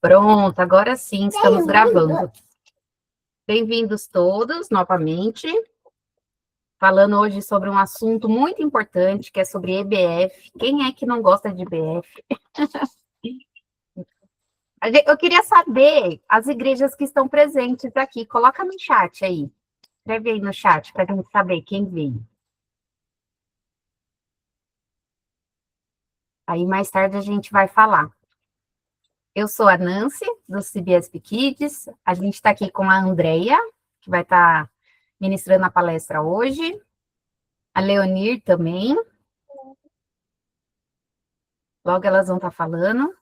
Pronto, agora sim, estamos gravando. Bem-vindos todos, novamente, falando hoje sobre um assunto muito importante, que é sobre EBF. Quem é que não gosta de EBF? Eu queria saber as igrejas que estão presentes aqui. Coloca no chat aí. Escreve aí no chat para a gente saber quem veio. Aí mais tarde a gente vai falar. Eu sou a Nancy, do CBSP Kids. A gente está aqui com a Andrea, que vai estar ministrando a palestra hoje. A Leonir também. Logo elas vão estar falando.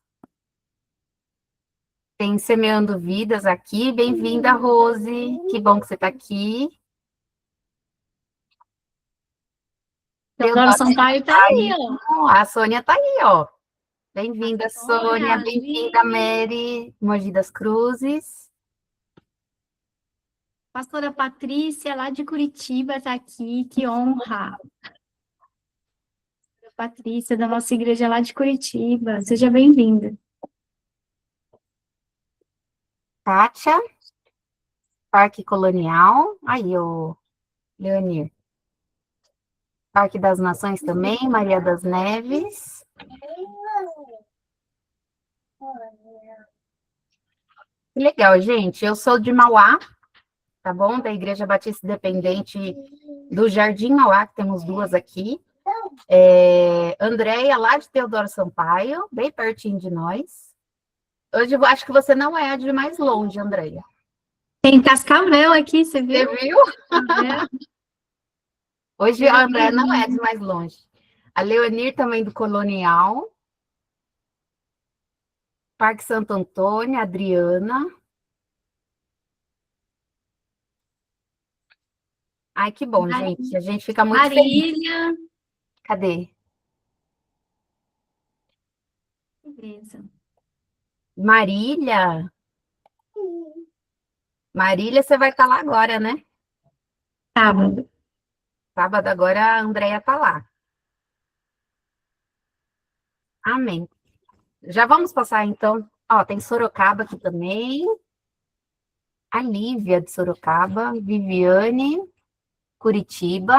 Tem Semeando Vidas aqui. Bem-vinda, Rose. Que bom que você está aqui. Teodoro Sampaio está aí, ó. A Sônia está aí, ó. Bem-vinda, Sônia. Bem-vinda, Mary. Mogi das Cruzes. Pastora Patrícia, lá de Curitiba, está aqui. Que honra. Patrícia, da nossa igreja lá de Curitiba. Seja bem-vinda. Kátia. Parque Colonial. Aí, ô, Leonir. Parque das Nações também. Maria das Neves. Que legal, gente. Eu sou de Mauá, tá bom? Da Igreja Batista Independente do Jardim Mauá, que temos duas aqui. Andréia, lá de Teodoro Sampaio, bem pertinho de nós. Hoje eu acho que você não é a de mais longe, Andréia. Tem Cascavel aqui, você viu? Você viu? Hoje a Andréia não é de mais longe. A Leonir também do Colonial. Parque Santo Antônio, Adriana. Ai, que bom, gente. A gente fica muito feliz. Marília. Cadê? Beleza. Marília. Marília, você vai estar lá agora, né? Sábado. Sábado agora a Andréia está lá. Amém. Já vamos passar, então. Ó, tem Sorocaba aqui também. A Lívia de Sorocaba. Viviane, Curitiba.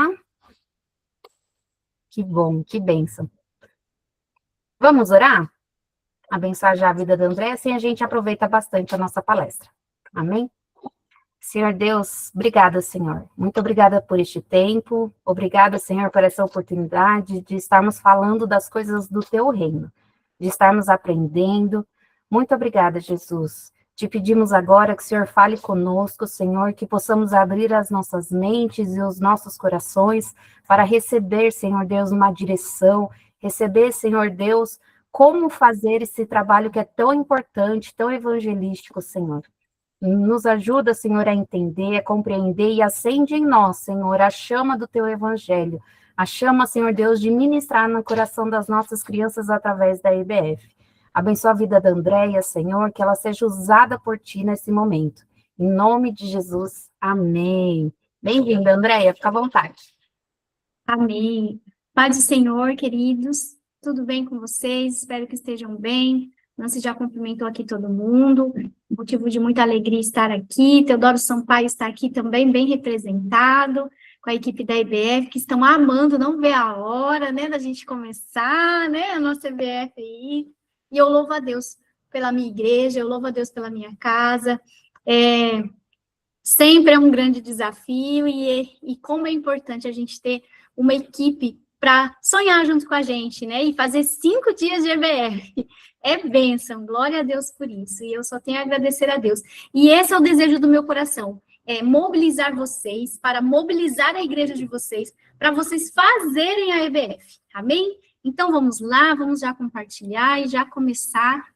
Que bom, que bênção. Vamos orar? Abençoar já a vida da Andréia, assim a gente aproveita bastante a nossa palestra. Amém? Senhor Deus, obrigada, Senhor. Muito obrigada por este tempo. Obrigada, Senhor, por essa oportunidade de estarmos falando das coisas do Teu reino, de estarmos aprendendo. Muito obrigada, Jesus. Te pedimos agora que o Senhor fale conosco, Senhor, que possamos abrir as nossas mentes e os nossos corações para receber, Senhor Deus, uma direção, receber, Senhor Deus, como fazer esse trabalho que é tão importante, tão evangelístico, Senhor. Nos ajuda, Senhor, a entender, a compreender e acende em nós, Senhor, a chama do Teu Evangelho. A chama, Senhor Deus, de ministrar no coração das nossas crianças através da EBF. Abençoa a vida da Andréia, Senhor, que ela seja usada por Ti nesse momento. Em nome de Jesus, amém. Bem-vinda, Andréia, fica à vontade. Amém. Paz do Senhor, queridos. Tudo bem com vocês? Espero que estejam bem. Nancy já cumprimentou aqui todo mundo. Motivo de muita alegria estar aqui. Teodoro Sampaio está aqui também, bem representado, com a equipe da EBF, que estão amando, não vê a hora, né, da gente começar, né, a nossa EBF aí. E eu louvo a Deus pela minha igreja, eu louvo a Deus pela minha casa. Sempre é um grande desafio e como é importante a gente ter uma equipe para sonhar junto com a gente, né? E fazer 5 dias de EBF. É bênção, glória a Deus por isso. E eu só tenho a agradecer a Deus. E esse é o desejo do meu coração, é mobilizar vocês, para mobilizar a igreja de vocês, para vocês fazerem a EBF. Amém? Então vamos lá, vamos já compartilhar e já começar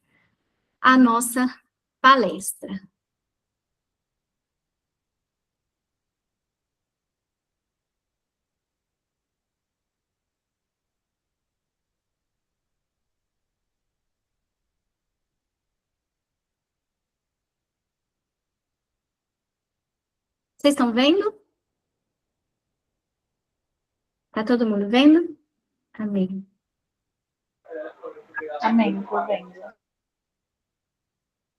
a nossa palestra. Vocês estão vendo? Tá todo mundo vendo? Amém. Amém, tô vendo.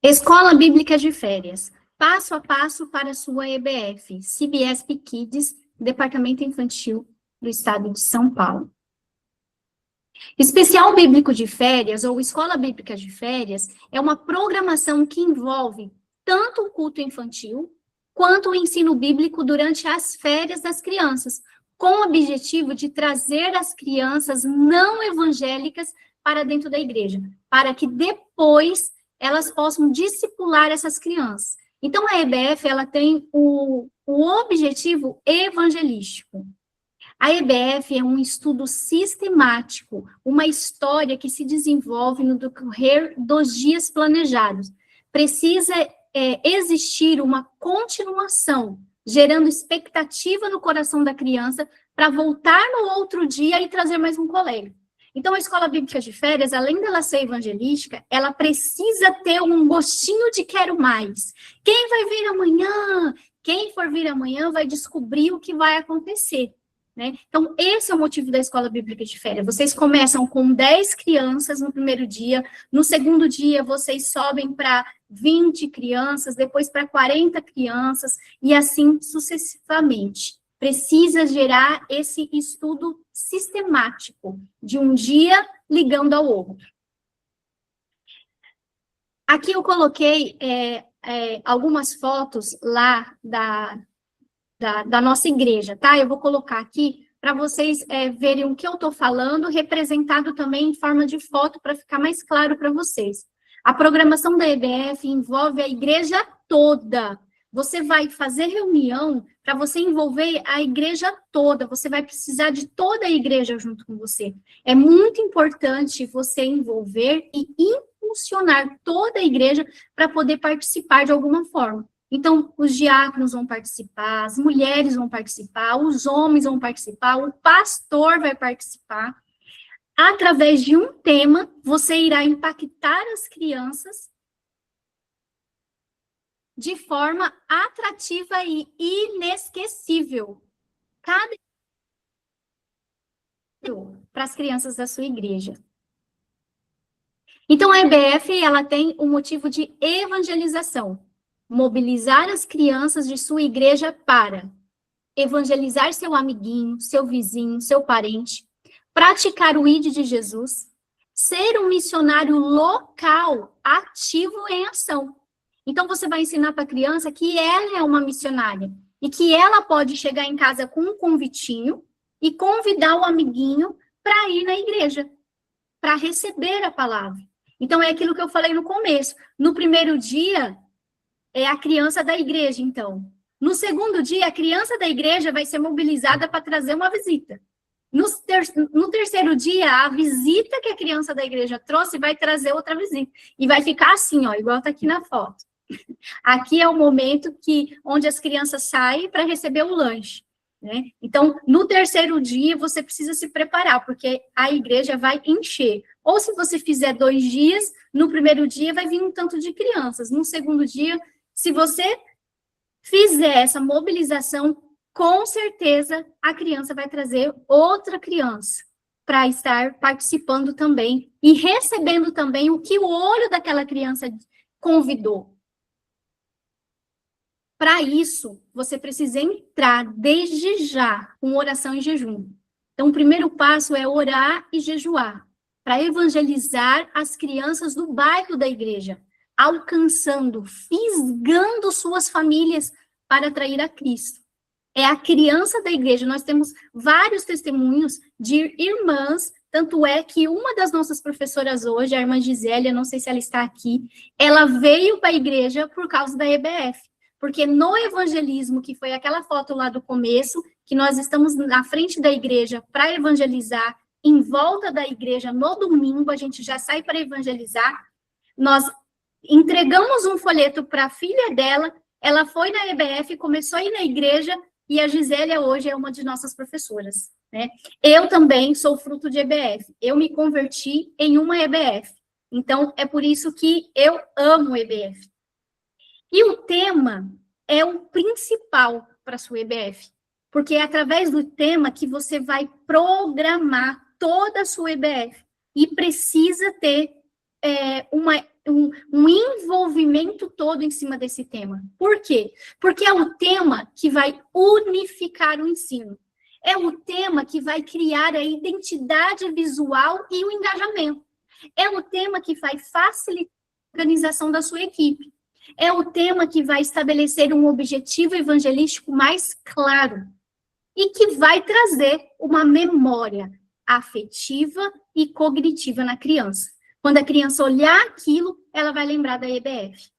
Escola Bíblica de Férias. Passo a passo para sua EBF. CBSP Kids, Departamento Infantil do Estado de São Paulo. Especial Bíblico de Férias, ou Escola Bíblica de Férias, é uma programação que envolve tanto o culto infantil, quanto o ensino bíblico durante as férias das crianças, com o objetivo de trazer as crianças não evangélicas para dentro da igreja, para que depois elas possam discipular essas crianças. Então, a EBF, ela tem o objetivo evangelístico. A EBF é um estudo sistemático, uma história que se desenvolve no decorrer dos dias planejados. Precisa existir uma continuação, gerando expectativa no coração da criança para voltar no outro dia e trazer mais um colega. Então, a Escola Bíblica de Férias, além dela ser evangelística, ela precisa ter um gostinho de quero mais. Quem vai vir amanhã? Quem for vir amanhã vai descobrir o que vai acontecer. Né? Então, esse é o motivo da Escola Bíblica de Férias. Vocês começam com 10 crianças no primeiro dia, no segundo dia vocês sobem para 20 crianças, depois para 40 crianças, e assim sucessivamente. Precisa gerar esse estudo sistemático, de um dia ligando ao outro. Aqui eu coloquei algumas fotos lá da nossa igreja, tá? Eu vou colocar aqui para vocês verem o que eu estou falando, representado também em forma de foto, para ficar mais claro para vocês. A programação da EBF envolve a igreja toda. Você vai fazer reunião para você envolver a igreja toda, você vai precisar de toda a igreja junto com você. É muito importante você envolver e impulsionar toda a igreja para poder participar de alguma forma. Então, os diáconos vão participar, as mulheres vão participar, os homens vão participar, o pastor vai participar. Através de um tema, você irá impactar as crianças de forma atrativa e inesquecível. Para as crianças da sua igreja. Então, a EBF, ela tem o motivo de evangelização. Mobilizar as crianças de sua igreja para evangelizar seu amiguinho, seu vizinho, seu parente, praticar o ID de Jesus, ser um missionário local, ativo em ação. Então, você vai ensinar para a criança que ela é uma missionária e que ela pode chegar em casa com um convitinho e convidar o amiguinho para ir na igreja, para receber a palavra. Então, é aquilo que eu falei no começo. No primeiro dia, é a criança da igreja, então. No segundo dia, a criança da igreja vai ser mobilizada para trazer uma visita. No terceiro dia, a visita que a criança da igreja trouxe vai trazer outra visita. E vai ficar assim, ó, igual está aqui na foto. Aqui é o momento onde as crianças saem para receber o lanche. Né? Então, no terceiro dia, você precisa se preparar, porque a igreja vai encher. Ou se você fizer 2 dias, no primeiro dia vai vir um tanto de crianças. No segundo dia, se você fizer essa mobilização, com certeza a criança vai trazer outra criança para estar participando também e recebendo também o que o olho daquela criança convidou. Para isso, você precisa entrar desde já com oração e jejum. Então, o primeiro passo é orar e jejuar, para evangelizar as crianças do bairro da igreja, alcançando, fisgando suas famílias para atrair a Cristo. É a criança da igreja. Nós temos vários testemunhos de irmãs, tanto é que uma das nossas professoras hoje, a irmã Gisélia, não sei se ela está aqui, ela veio para a igreja por causa da EBF. Porque no evangelismo, que foi aquela foto lá do começo, que nós estamos na frente da igreja para evangelizar, em volta da igreja no domingo, a gente já sai para evangelizar, nós entregamos um folheto para a filha dela, ela foi na EBF, começou a ir na igreja, e a Gisélia hoje é uma de nossas professoras. Né? Eu também sou fruto de EBF, eu me converti em uma EBF, então é por isso que eu amo EBF. E o tema é o principal para a sua EBF, porque é através do tema que você vai programar toda a sua EBF, e precisa ter um envolvimento todo em cima desse tema. Por quê? Porque é o tema que vai unificar o ensino. É o tema que vai criar a identidade visual e o engajamento. É o tema que vai facilitar a organização da sua equipe. É o tema que vai estabelecer um objetivo evangelístico mais claro e que vai trazer uma memória afetiva e cognitiva na criança. Quando a criança olhar aquilo, ela vai lembrar da EBF.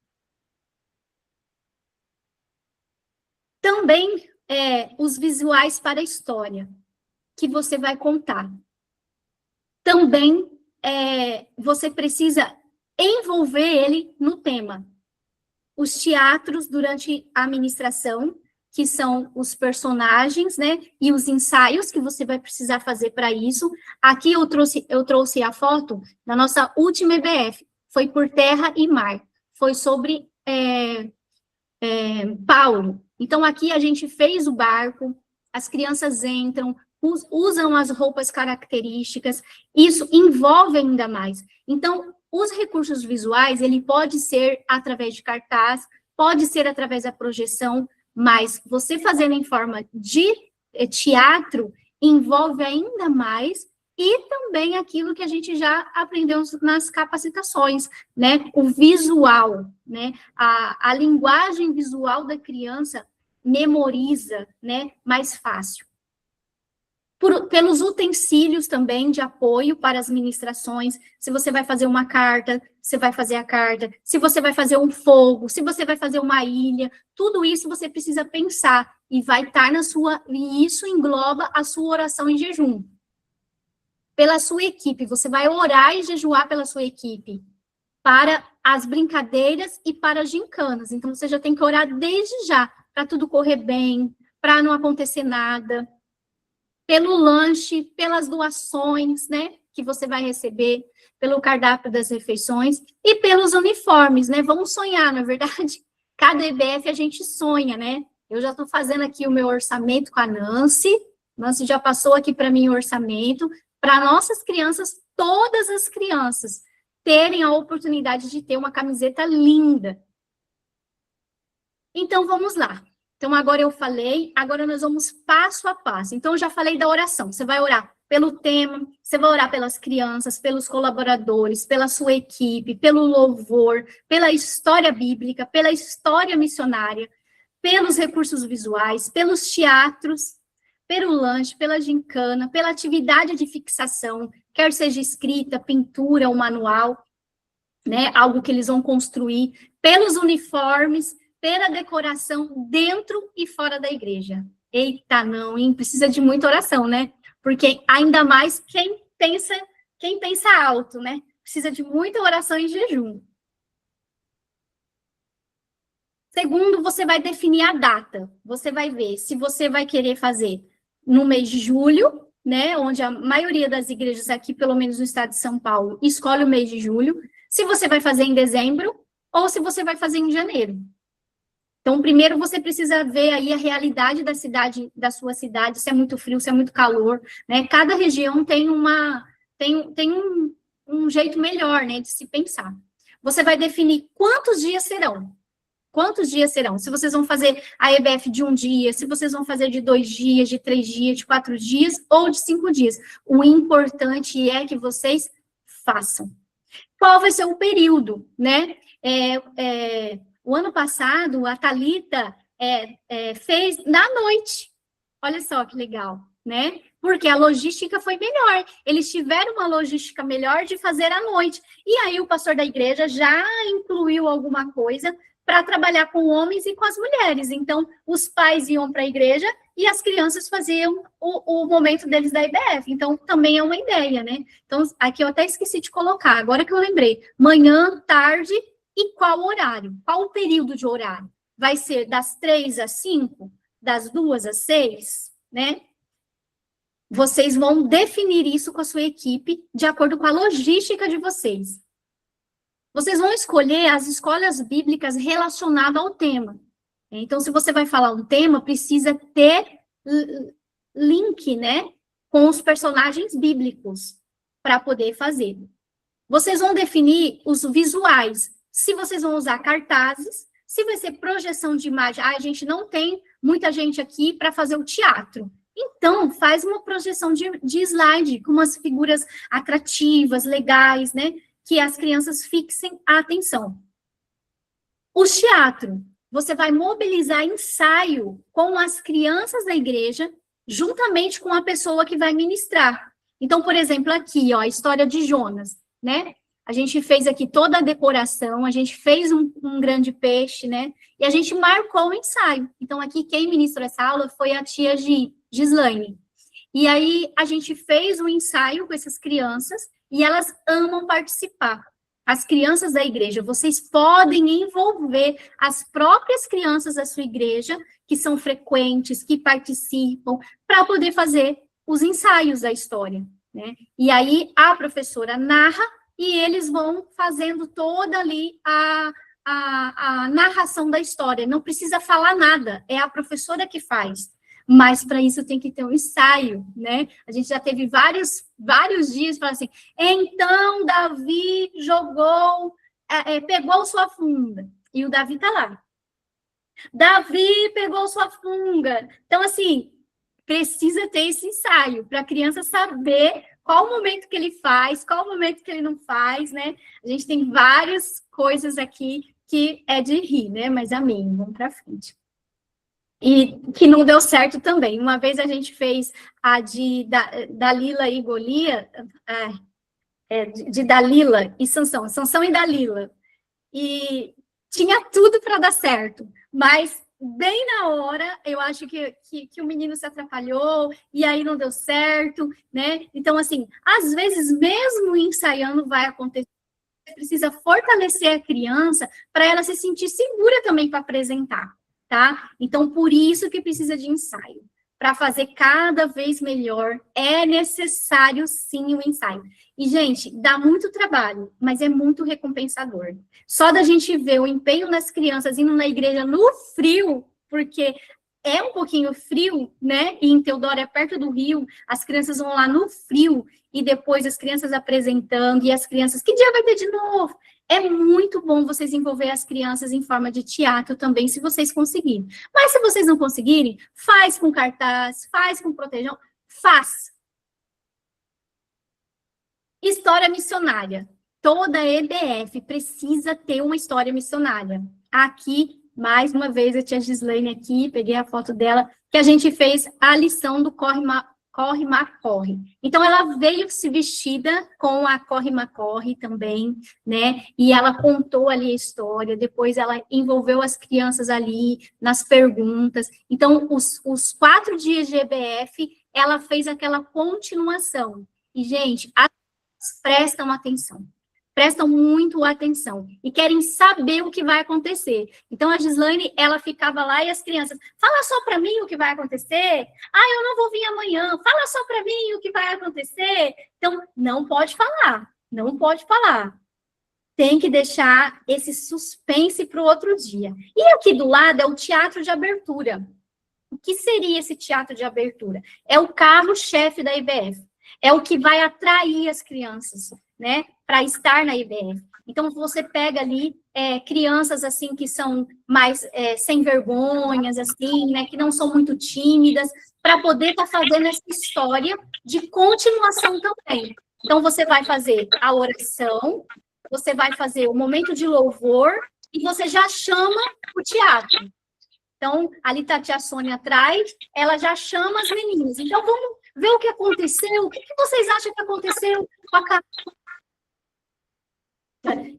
Também os visuais para a história que você vai contar. Também você precisa envolver ele no tema. Os teatros durante a ministração, que são os personagens, né, e os ensaios que você vai precisar fazer para isso. Aqui eu trouxe a foto da nossa última EBF, foi por terra e mar, foi sobre Paulo. Então, aqui a gente fez o barco, as crianças entram, usam as roupas características, isso envolve ainda mais. Então, os recursos visuais, ele pode ser através de cartaz, pode ser através da projeção, mas você fazendo em forma de teatro, envolve ainda mais, e também aquilo que a gente já aprendeu nas capacitações, né? O visual, né? A linguagem visual da criança memoriza, né? Mais fácil. Pelos utensílios também de apoio para as ministrações, se você vai fazer uma carta, você vai fazer a carta, se você vai fazer um fogo, se você vai fazer uma ilha, tudo isso você precisa pensar e vai estar e isso engloba a sua oração em jejum. Pela sua equipe, você vai orar e jejuar pela sua equipe, para as brincadeiras e para as gincanas. Então, você já tem que orar desde já, para tudo correr bem, para não acontecer nada. Pelo lanche, pelas doações, né, que você vai receber, pelo cardápio das refeições e pelos uniformes, né? Vamos sonhar, não é verdade? Cada EBF a gente sonha, né? Eu já estou fazendo aqui o meu orçamento com a Nancy. Nancy já passou aqui para mim o orçamento para nossas crianças, todas as crianças, terem a oportunidade de ter uma camiseta linda. Então, vamos lá. Então, agora eu falei, agora nós vamos passo a passo. Então, eu já falei da oração. Você vai orar pelo tema, você vai orar pelas crianças, pelos colaboradores, pela sua equipe, pelo louvor, pela história bíblica, pela história missionária, pelos recursos visuais, pelos teatros, pelo lanche, pela gincana, pela atividade de fixação, quer seja escrita, pintura ou manual, né, algo que eles vão construir, pelos uniformes, pela decoração dentro e fora da igreja. Eita, não, hein? Precisa de muita oração, né? Porque ainda mais quem pensa alto, né? Precisa de muita oração e jejum. Segundo, você vai definir a data. Você vai ver se você vai querer fazer no mês de julho, né? Onde a maioria das igrejas aqui, pelo menos no estado de São Paulo, escolhe o mês de julho. Se você vai fazer em dezembro ou se você vai fazer em janeiro. Então, primeiro você precisa ver aí a realidade da cidade, da sua cidade, se é muito frio, se é muito calor, né? Cada região tem um jeito melhor, né, de se pensar. Você vai definir quantos dias serão. Quantos dias serão? Se vocês vão fazer a EBF de 1 dia, se vocês vão fazer de 2 dias, de 3 dias, de 4 dias ou de 5 dias. O importante é que vocês façam. Qual vai ser o período, né? O ano passado, a Thalita fez na noite. Olha só que legal, né? Porque a logística foi melhor. Eles tiveram uma logística melhor de fazer à noite. E aí o pastor da igreja já incluiu alguma coisa para trabalhar com homens e com as mulheres. Então, os pais iam para a igreja e as crianças faziam o momento deles da IBF. Então, também é uma ideia, né? Então, aqui eu até esqueci de colocar, agora que eu lembrei. Manhã, tarde... E qual horário? Qual o período de horário? Vai ser das 3 às 5? Das 2 às 6? Né? Vocês vão definir isso com a sua equipe de acordo com a logística de vocês. Vocês vão escolher as escolas bíblicas relacionadas ao tema. Então, se você vai falar um tema, precisa ter link, né, com os personagens bíblicos para poder fazer. vocês vão definir os visuais, se vocês vão usar cartazes, se vai ser projeção de imagem. A gente não tem muita gente aqui para fazer o teatro. Então, faz uma projeção de slide, com umas figuras atrativas, legais, né? Que as crianças fixem a atenção. O teatro, você vai mobilizar ensaio com as crianças da igreja, juntamente com a pessoa que vai ministrar. Então, por exemplo, aqui, ó, a história de Jonas, né? A gente fez aqui toda a decoração, a gente fez um grande peixe, né? E a gente marcou o ensaio. Então, aqui, quem ministrou essa aula foi a tia Gislaine. E aí, a gente fez um ensaio com essas crianças e elas amam participar. As crianças da igreja, vocês podem envolver as próprias crianças da sua igreja, que são frequentes, que participam, para poder fazer os ensaios da história, né? E aí, a professora narra e eles vão fazendo toda ali a narração da história. Não precisa falar nada, é a professora que faz. Mas para isso tem que ter um ensaio, né? A gente já teve vários dias para assim, então Davi pegou sua funda, e o Davi está lá. Davi pegou sua funga. Então, assim, precisa ter esse ensaio para a criança saber qual o momento que ele faz, qual o momento que ele não faz, né? A gente tem várias coisas aqui que é de rir, né? Mas amém, vamos para frente. E que não deu certo também. Uma vez a gente fez a de Dalila e Golias, de Dalila e Sansão e Dalila. E tinha tudo para dar certo, mas bem na hora, eu acho que o menino se atrapalhou, e aí não deu certo, né? Então, assim, às vezes, mesmo ensaiando, vai acontecer, precisa fortalecer a criança para ela se sentir segura também para apresentar, tá? Então, por isso que precisa de ensaio. Para fazer cada vez melhor, é necessário, sim, o ensaio. E, gente, dá muito trabalho, mas é muito recompensador. Só da gente ver o empenho das crianças indo na igreja no frio, porque é um pouquinho frio, né? E em Teodoro é perto do rio, as crianças vão lá no frio, e depois as crianças apresentando, e as crianças, que dia vai ter de novo? É muito bom vocês envolver as crianças em forma de teatro também, se vocês conseguirem. Mas se vocês não conseguirem, faz com cartaz, faz com protejão, faz. História missionária. Toda EBF precisa ter uma história missionária. Aqui, mais uma vez, a tia Gislaine aqui, peguei a foto dela, que a gente fez a lição do Corre, Corre. Então, ela veio se vestida com a Corre também, né? E ela contou ali a história, depois ela envolveu as crianças ali nas perguntas. Então, os 4 dias de EBF, ela fez aquela continuação. E, gente, prestam atenção. Prestam muito atenção e querem saber o que vai acontecer. Então, a Gislaine, ela ficava lá e as crianças, fala só para mim o que vai acontecer. Ah, eu não vou vir amanhã. Fala só para mim o que vai acontecer. Então, não pode falar. Não pode falar. Tem que deixar esse suspense para o outro dia. E aqui do lado é o teatro de abertura. O que seria esse teatro de abertura? É o carro-chefe da IBF. É o que vai atrair as crianças, né, para estar na IBF. Então, você pega ali crianças, assim, que são mais sem vergonhas, assim, né, que não são muito tímidas, para poder estar fazendo essa história de continuação também. Então, você vai fazer a oração, você vai fazer o momento de louvor, e você já chama o teatro. Então, ali está a tia Sônia atrás, ela já chama as meninas. Então, vamos ver o que aconteceu. O que vocês acham que aconteceu com a Carla?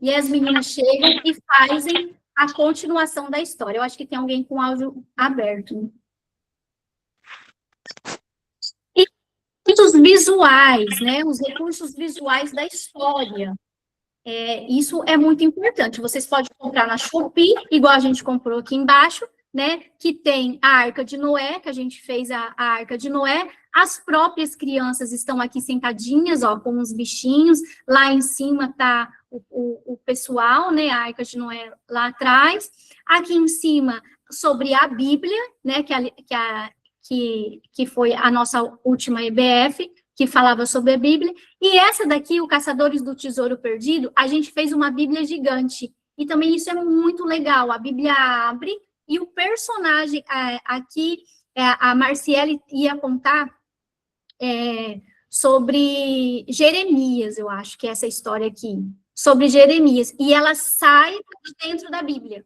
E as meninas chegam e fazem a continuação da história. Eu acho que tem alguém com áudio aberto. E os visuais, né? Os recursos visuais da história. Isso é muito importante. Vocês podem comprar na Shopee, igual a gente comprou aqui embaixo, né, que tem a Arca de Noé, que a gente fez a Arca de Noé, as próprias crianças estão aqui sentadinhas, ó, com os bichinhos, lá em cima tá o pessoal, né, a Arca de Noé lá atrás, aqui em cima, sobre a Bíblia, né, que foi a nossa última EBF, que falava sobre a Bíblia. E essa daqui, o Caçadores do Tesouro Perdido, a gente fez uma Bíblia gigante. E também isso é muito legal. A Bíblia abre e o personagem aqui, a Marciele ia contar sobre Jeremias, eu acho que é essa história aqui, sobre Jeremias. E ela sai de dentro da Bíblia.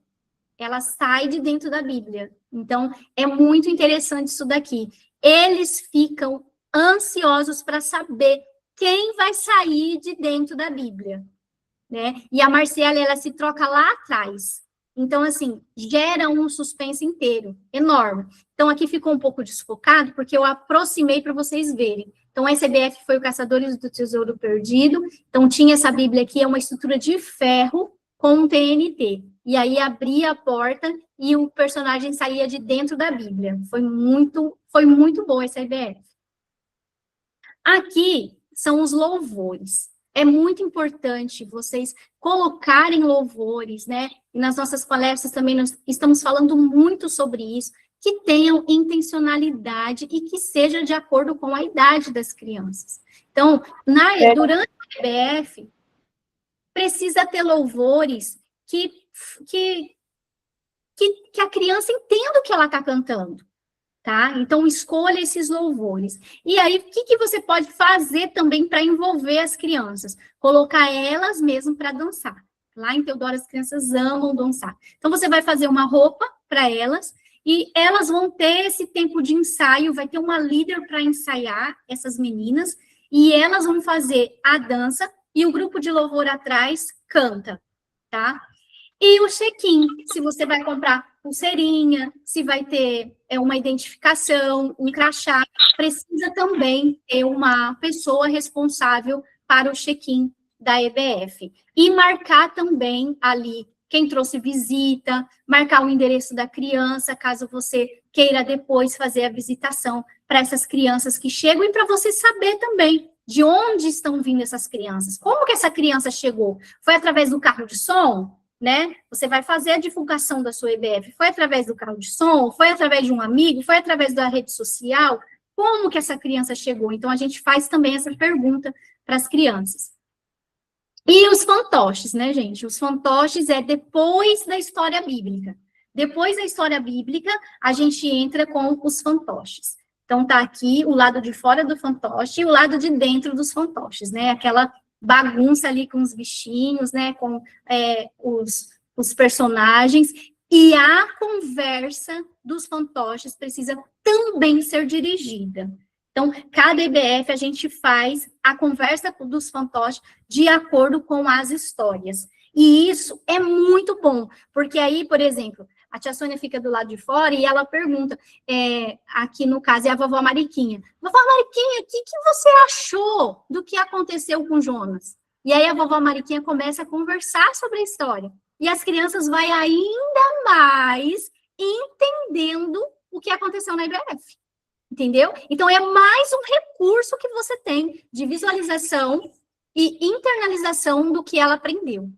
Ela sai de dentro da Bíblia. Então, é muito interessante isso daqui. Eles ficam ansiosos para saber quem vai sair de dentro da Bíblia, né? E a Marciela, ela se troca lá atrás. Então, assim, gera um suspense inteiro, enorme. Então, aqui ficou um pouco desfocado, porque eu aproximei para vocês verem. Então, a SBF foi o Caçadores do Tesouro Perdido. Então, tinha essa Bíblia aqui, é uma estrutura de ferro com um TNT. E aí, abria a porta e o personagem saía de dentro da Bíblia. Foi muito boa essa IBF. Aqui são os louvores. É muito importante vocês colocarem louvores, né? E nas nossas palestras também nós estamos falando muito sobre isso, que tenham intencionalidade e que seja de acordo com a idade das crianças. Então, durante a IBF, precisa ter louvores que a criança entenda o que ela está cantando. Tá? Então, escolha esses louvores. E aí, o que você pode fazer também para envolver as crianças? Colocar elas mesmo para dançar. Lá em Teodoro, as crianças amam dançar. Então, você vai fazer uma roupa para elas, e elas vão ter esse tempo de ensaio, vai ter uma líder para ensaiar essas meninas, e elas vão fazer a dança, e o grupo de louvor atrás canta, tá? E o check-in, se você vai comprar pulseirinha, se vai ter uma identificação, um crachá, precisa também ter uma pessoa responsável para o check-in da EBF. E marcar também ali quem trouxe visita, marcar o endereço da criança, caso você queira depois fazer a visitação para essas crianças que chegam, e para você saber também de onde estão vindo essas crianças. Como que essa criança chegou? Foi através do carro de som? Né? Você vai fazer a divulgação da sua EBF, foi através do carro de som, foi através de um amigo, foi através da rede social, como que essa criança chegou? Então, a gente faz também essa pergunta para as crianças. E os fantoches, né, gente? Os fantoches é depois da história bíblica. Depois da história bíblica, a gente entra com os fantoches. Então, tá aqui o lado de fora do fantoche e o lado de dentro dos fantoches, né? Aquela bagunça ali com os bichinhos, né, com os personagens, e a conversa dos fantoches precisa também ser dirigida. Então, cada EBF a gente faz a conversa dos fantoches de acordo com as histórias. E isso é muito bom, porque aí, por exemplo, a tia Sônia fica do lado de fora e ela pergunta, aqui no caso é a vovó Mariquinha. Vovó Mariquinha, o que você achou do que aconteceu com Jonas? E aí a vovó Mariquinha começa a conversar sobre a história. E as crianças vão ainda mais entendendo o que aconteceu na IBF. Entendeu? Então, é mais um recurso que você tem de visualização e internalização do que ela aprendeu.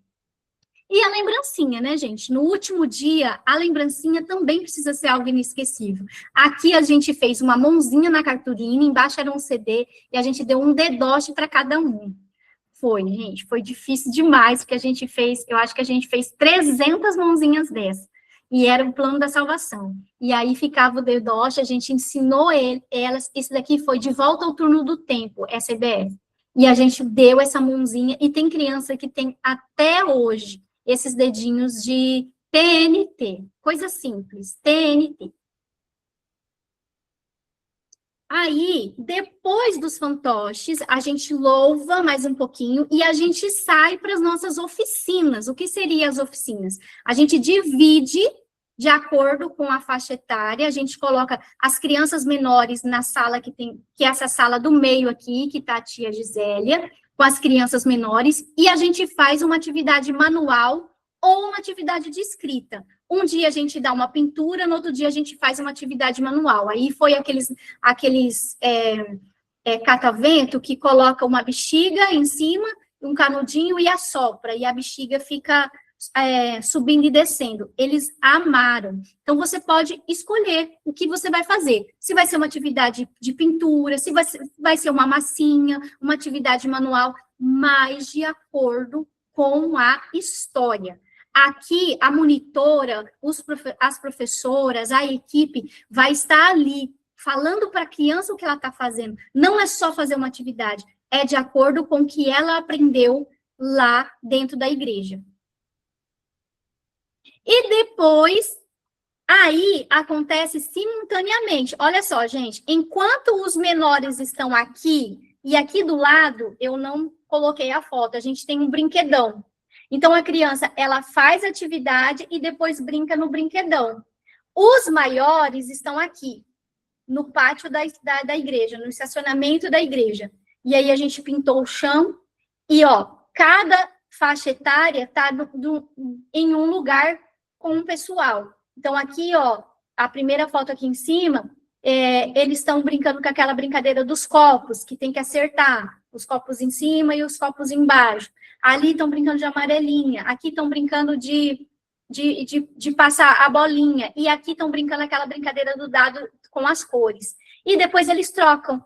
E a lembrancinha, né, gente? No último dia, a lembrancinha também precisa ser algo inesquecível. Aqui a gente fez uma mãozinha na cartolina, embaixo era um CD, e a gente deu um dedoche para cada um. Foi, gente, foi difícil demais, porque a gente fez, eu acho que a gente fez 300 mãozinhas dessas. E era o plano da salvação. E aí ficava o dedoche, a gente ensinou elas, esse daqui foi de volta ao turno do tempo, essa IBF. E a gente deu essa mãozinha, e tem criança que tem até hoje esses dedinhos de TNT, coisa simples, TNT. Aí, depois dos fantoches, a gente louva mais um pouquinho e a gente sai para as nossas oficinas. O que seriam as oficinas? A gente divide de acordo com a faixa etária, a gente coloca as crianças menores na sala que é essa sala do meio aqui, que está a tia Gisélia, com as crianças menores, e a gente faz uma atividade manual ou uma atividade de escrita. Um dia a gente dá uma pintura, no outro dia a gente faz uma atividade manual. Aí foi aqueles catavento que coloca uma bexiga em cima, um canudinho e assopra, e a bexiga fica subindo e descendo. Eles amaram. Então, você pode escolher o que você vai fazer. Se vai ser uma atividade de pintura, se vai ser uma massinha, uma atividade manual, mas de acordo com a história. Aqui, a monitora, as professoras, a equipe vai estar ali falando para a criança o que ela está fazendo. Não é só fazer uma atividade, é de acordo com o que ela aprendeu lá dentro da igreja. E depois, aí acontece simultaneamente. Olha só, gente, enquanto os menores estão aqui, e aqui do lado, eu não coloquei a foto, a gente tem um brinquedão. Então, a criança, ela faz atividade e depois brinca no brinquedão. Os maiores estão aqui, no pátio da igreja, no estacionamento da igreja. E aí, a gente pintou o chão e, ó, cada faixa etária está em um lugar com o pessoal. Então, aqui, ó, a primeira foto aqui em cima, eles estão brincando com aquela brincadeira dos copos, que tem que acertar, os copos em cima e os copos embaixo. Ali estão brincando de amarelinha, aqui estão brincando de passar a bolinha, e aqui estão brincando aquela brincadeira do dado com as cores. E depois eles trocam.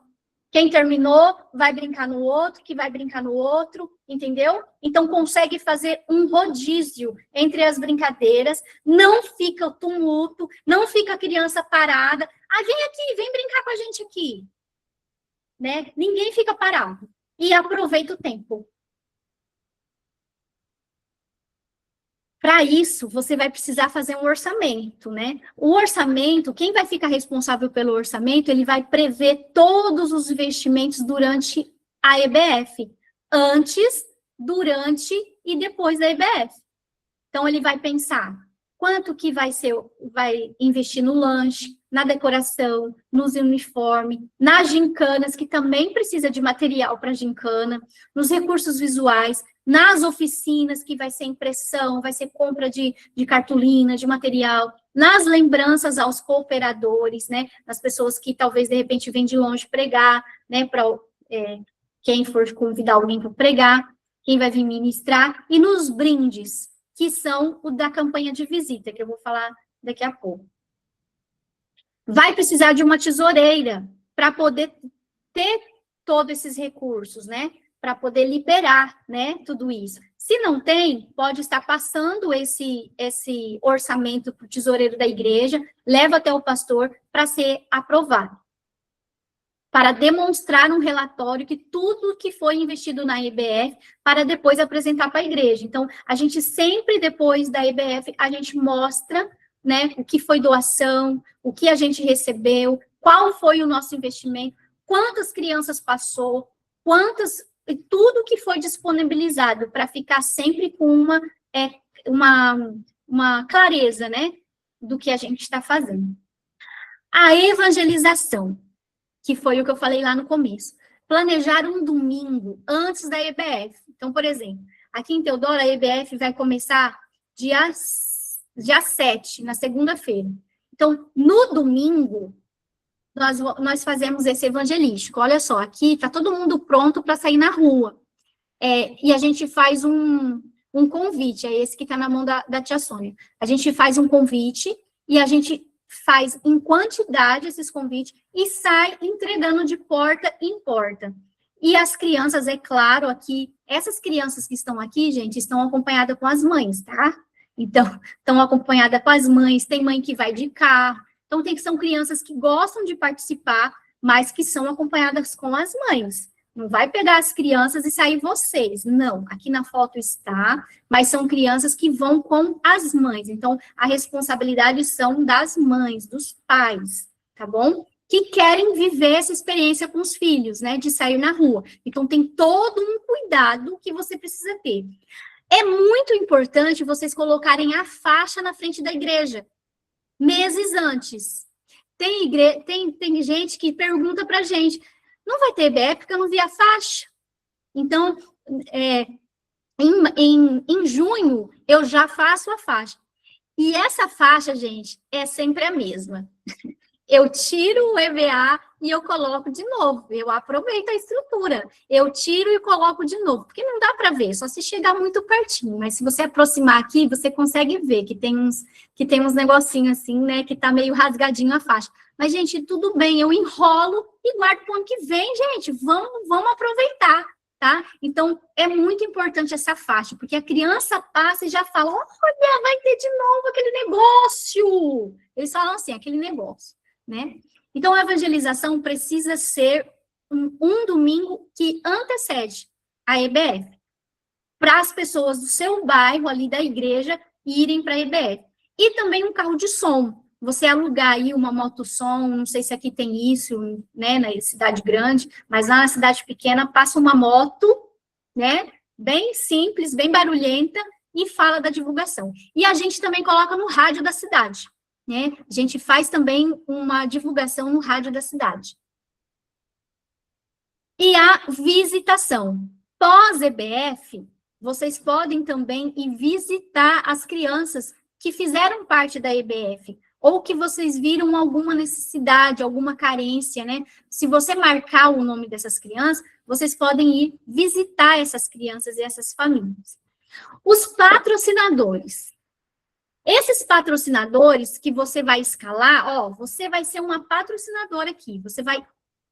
Quem terminou vai brincar no outro, que vai brincar no outro, entendeu? Então, consegue fazer um rodízio entre as brincadeiras, não fica o tumulto, não fica a criança parada. Ah, vem aqui, vem brincar com a gente aqui. Né? Ninguém fica parado. E aproveita o tempo. Para isso, você vai precisar fazer um orçamento, né? O orçamento, quem vai ficar responsável pelo orçamento, ele vai prever todos os investimentos durante a EBF, antes, durante e depois da EBF. Então, ele vai pensar quanto que vai investir no lanche, na decoração, nos uniformes, nas gincanas, que também precisa de material para gincana, nos recursos visuais, nas oficinas, que vai ser impressão, vai ser compra de cartolina, de material, nas lembranças aos cooperadores, né, nas pessoas que talvez, de repente, vêm de longe pregar, né, para quem for convidar alguém para pregar, quem vai vir ministrar, e nos brindes, que são o da campanha de visita, que eu vou falar daqui a pouco. Vai precisar de uma tesoureira para poder ter todos esses recursos, né? Para poder liberar, né, tudo isso. Se não tem, pode estar passando esse orçamento para o tesoureiro da igreja, leva até o pastor para ser aprovado. Para demonstrar um relatório que tudo que foi investido na EBF, para depois apresentar para a igreja. Então, a gente sempre, depois da EBF, a gente mostra, né, o que foi doação, o que a gente recebeu, qual foi o nosso investimento, quantas crianças passou, tudo que foi disponibilizado, para ficar sempre com uma clareza, né, do que a gente está fazendo. A evangelização, que foi o que eu falei lá no começo. Planejar um domingo antes da EBF. Então, por exemplo, aqui em Teodoro, a EBF vai começar dia 7, na segunda-feira. Então, no domingo, nós fazemos esse evangelístico. Olha só, aqui está todo mundo pronto para sair na rua. E a gente faz um convite, é esse que está na mão da tia Sônia. A gente faz um convite e a gente faz em quantidade esses convites e sai entregando de porta em porta. E as crianças, é claro, aqui, essas crianças que estão aqui, gente, estão acompanhadas com as mães, tá? Então, estão acompanhadas com as mães, tem mãe que vai de carro. Então, são crianças que gostam de participar, mas que são acompanhadas com as mães. Não vai pegar as crianças e sair vocês. Não, aqui na foto está, mas são crianças que vão com as mães. Então, a responsabilidade são das mães, dos pais, tá bom? Que querem viver essa experiência com os filhos, né? De sair na rua. Então, tem todo um cuidado que você precisa ter. É muito importante vocês colocarem a faixa na frente da igreja, meses antes. Tem gente que pergunta pra gente, não vai ter EBF porque eu não vi a faixa. Então, em junho, eu já faço a faixa. E essa faixa, gente, é sempre a mesma. eu tiro o EVA e eu coloco de novo. Eu aproveito a estrutura. Eu tiro e coloco de novo. Porque não dá para ver, só se chegar muito pertinho. Mas se você aproximar aqui, você consegue ver que tem uns negocinhos assim, né? Que tá meio rasgadinho a faixa. Mas, gente, tudo bem. Eu enrolo e guardo pro ano que vem, gente. Vamos aproveitar, tá? Então, é muito importante essa faixa. Porque a criança passa e já fala, olha, vai ter de novo aquele negócio. Eles falam assim, aquele negócio, né? Então, a evangelização precisa ser um domingo que antecede a EBF, para as pessoas do seu bairro, ali da igreja, irem para a EBF. E também um carro de som. Você alugar aí uma motossom, não sei se aqui tem isso, né, na cidade grande, mas lá na cidade pequena passa uma moto, né, bem simples, bem barulhenta, e fala da divulgação. E a gente também coloca no rádio da cidade. Né? A gente faz também uma divulgação no rádio da cidade. E a visitação. Pós-EBF, vocês podem também ir visitar as crianças que fizeram parte da EBF, ou que vocês viram alguma necessidade, alguma carência, né? Se você marcar o nome dessas crianças, vocês podem ir visitar essas crianças e essas famílias. Os patrocinadores. Esses patrocinadores que você vai escalar, ó, você vai ser uma patrocinadora aqui, você vai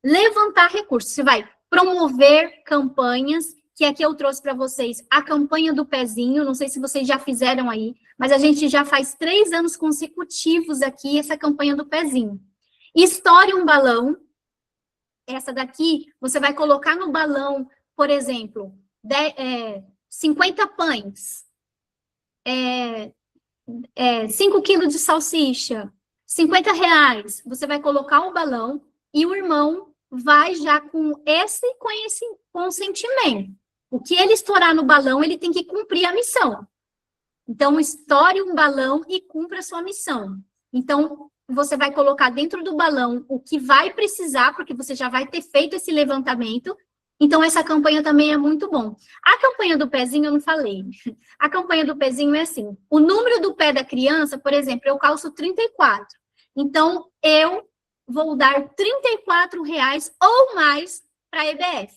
levantar recursos, você vai promover campanhas, que aqui eu trouxe para vocês a campanha do pezinho, não sei se vocês já fizeram aí, mas a gente já faz 3 anos consecutivos aqui essa campanha do pezinho. Estoure um balão, essa daqui, você vai colocar no balão, por exemplo, 50 pães, 5 quilos de salsicha, R$ 50, você vai colocar o balão e o irmão vai já com esse consentimento. O que ele estourar no balão, ele tem que cumprir a missão. Então, estoure um balão e cumpra a sua missão. Então, você vai colocar dentro do balão o que vai precisar, porque você já vai ter feito esse levantamento. Então, essa campanha também é muito bom. A campanha do pezinho, eu não falei. A campanha do pezinho é assim, o número do pé da criança, por exemplo, eu calço 34. Então, eu vou dar R$ 34 ou mais para a EBF.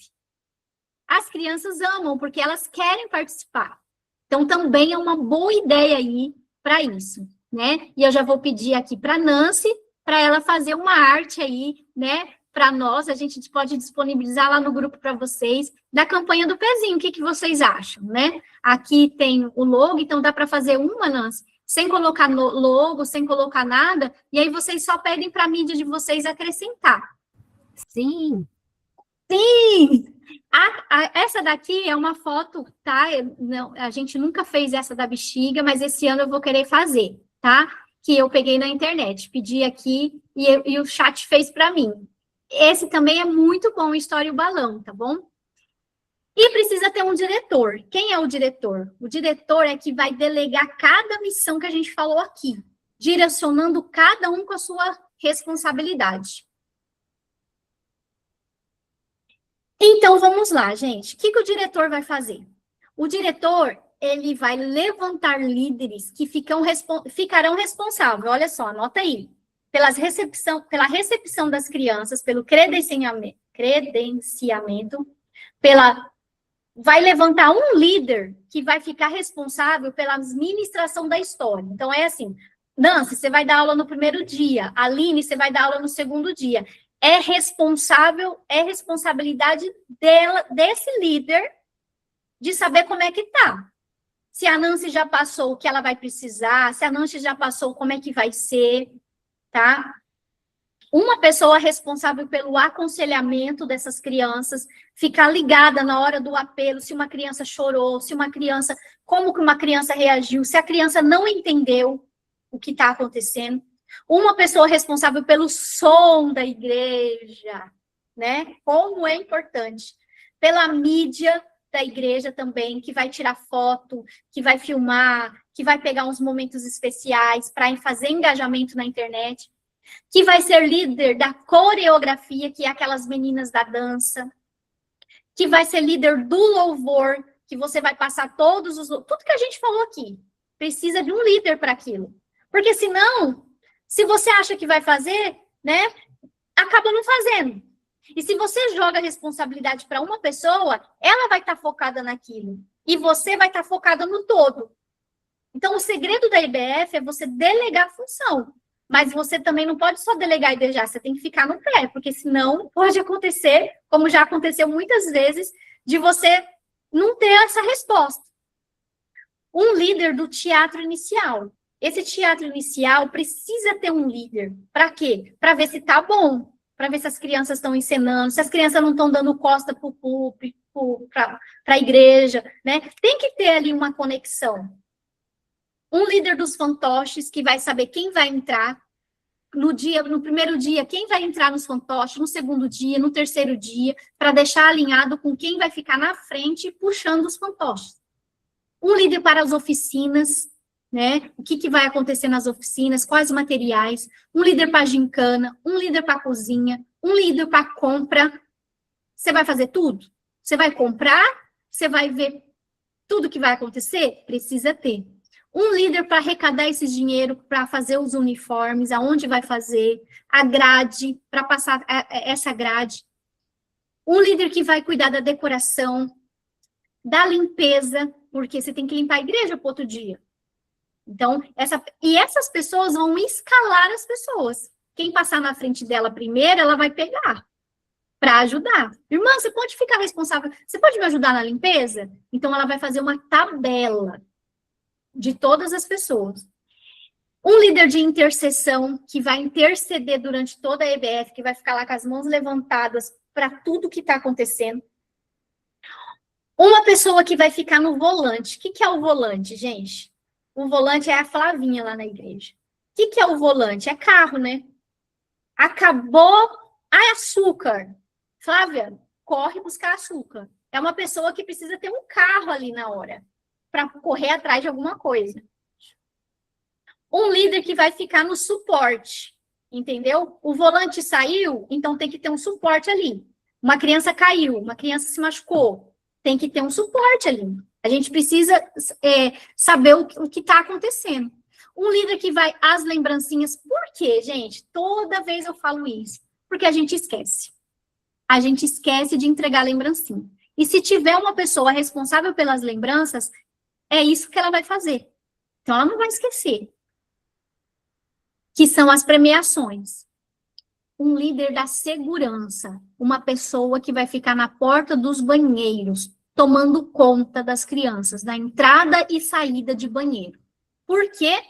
As crianças amam, porque elas querem participar. Então, também é uma boa ideia aí para isso, né? E eu já vou pedir aqui para a Nancy, para ela fazer uma arte aí, né? Para nós, a gente pode disponibilizar lá no grupo para vocês, da campanha do pezinho, o que vocês acham, né? Aqui tem o logo, então dá para fazer uma, Nancy, sem colocar logo, sem colocar nada, e aí vocês só pedem para a mídia de vocês acrescentar. Sim. Sim! Essa daqui é uma foto, tá? Não, a gente nunca fez essa da bexiga, mas esse ano eu vou querer fazer, tá? Que eu peguei na internet, pedi aqui e o chat fez para mim. Esse também é muito bom, História e o Balão, tá bom? E precisa ter um diretor. Quem é o diretor? O diretor é que vai delegar cada missão que a gente falou aqui, direcionando cada um com a sua responsabilidade. Então, vamos lá, gente. O que o diretor vai fazer? O diretor, ele vai levantar líderes que ficarão responsáveis. Olha só, anota aí. Pela recepção das crianças, pelo credenciamento, vai levantar um líder que vai ficar responsável pela administração da história. Então, é assim, Nancy, você vai dar aula no primeiro dia, Aline, você vai dar aula no segundo dia. É responsabilidade desse líder, de saber como é que tá. Se a Nancy já passou o que ela vai precisar, se a Nancy já passou como é que vai ser, tá? Uma pessoa responsável pelo aconselhamento dessas crianças, ficar ligada na hora do apelo, se uma criança chorou, como que uma criança reagiu, se a criança não entendeu o que está acontecendo. Uma pessoa responsável pelo som da igreja, né? Como é importante. Pela mídia da igreja também, que vai tirar foto, que vai filmar, que vai pegar uns momentos especiais para fazer engajamento na internet. Que vai ser líder da coreografia, que é aquelas meninas da dança. Que vai ser líder do louvor, que você vai passar tudo que a gente falou aqui. Precisa de um líder para aquilo. Porque senão, se você acha que vai fazer, né, acaba não fazendo. E se você joga a responsabilidade para uma pessoa, ela vai estar focada naquilo. E você vai estar focada no todo. Então, o segredo da IBF é você delegar a função. Mas você também não pode só delegar e deixar, você tem que ficar no pé, porque senão pode acontecer, como já aconteceu muitas vezes, de você não ter essa resposta. Um líder do teatro inicial. Esse teatro inicial precisa ter um líder. Para quê? Para ver se tá bom, para ver se as crianças estão encenando, se as crianças não estão dando costa para o público, para a igreja, né? Tem que ter ali uma conexão. Um líder dos fantoches que vai saber quem vai entrar no primeiro dia, quem vai entrar nos fantoches, no segundo dia, no terceiro dia, para deixar alinhado com quem vai ficar na frente puxando os fantoches. Um líder para as oficinas, né? O que vai acontecer nas oficinas, quais materiais, um líder para a gincana, um líder para a cozinha, um líder para a compra. Você vai fazer tudo? Você vai comprar? Você vai ver tudo que vai acontecer? Precisa ter. Um líder para arrecadar esse dinheiro, para fazer os uniformes, aonde vai fazer, a grade, para passar essa grade. Um líder que vai cuidar da decoração, da limpeza, porque você tem que limpar a igreja para outro dia. Então, essas pessoas vão escalar as pessoas. Quem passar na frente dela primeiro, ela vai pegar para ajudar. Irmã, você pode ficar responsável? Você pode me ajudar na limpeza? Então, ela vai fazer uma tabela de todas as pessoas. Um líder de intercessão que vai interceder durante toda a EBF, que vai ficar lá com as mãos levantadas para tudo que está acontecendo. Uma pessoa que vai ficar no volante. O que é o volante, gente? O volante é a Flavinha lá na igreja. O que é o volante? É carro, né? Acabou açúcar. Flávia, corre buscar açúcar. É uma pessoa que precisa ter um carro ali na hora para correr atrás de alguma coisa. Um líder que vai ficar no suporte, entendeu? O volante saiu, então tem que ter um suporte ali. Uma criança caiu, uma criança se machucou, tem que ter um suporte ali. A gente precisa saber o que está acontecendo. Um líder que vai às lembrancinhas. Por quê, gente? Toda vez eu falo isso. Porque a gente esquece. A gente esquece de entregar lembrancinha. E se tiver uma pessoa responsável pelas lembranças, é isso que ela vai fazer. Então, ela não vai esquecer. Que são as premiações. Um líder da segurança. Uma pessoa que vai ficar na porta dos banheiros, tomando conta das crianças, da entrada e saída de banheiro. Por quê?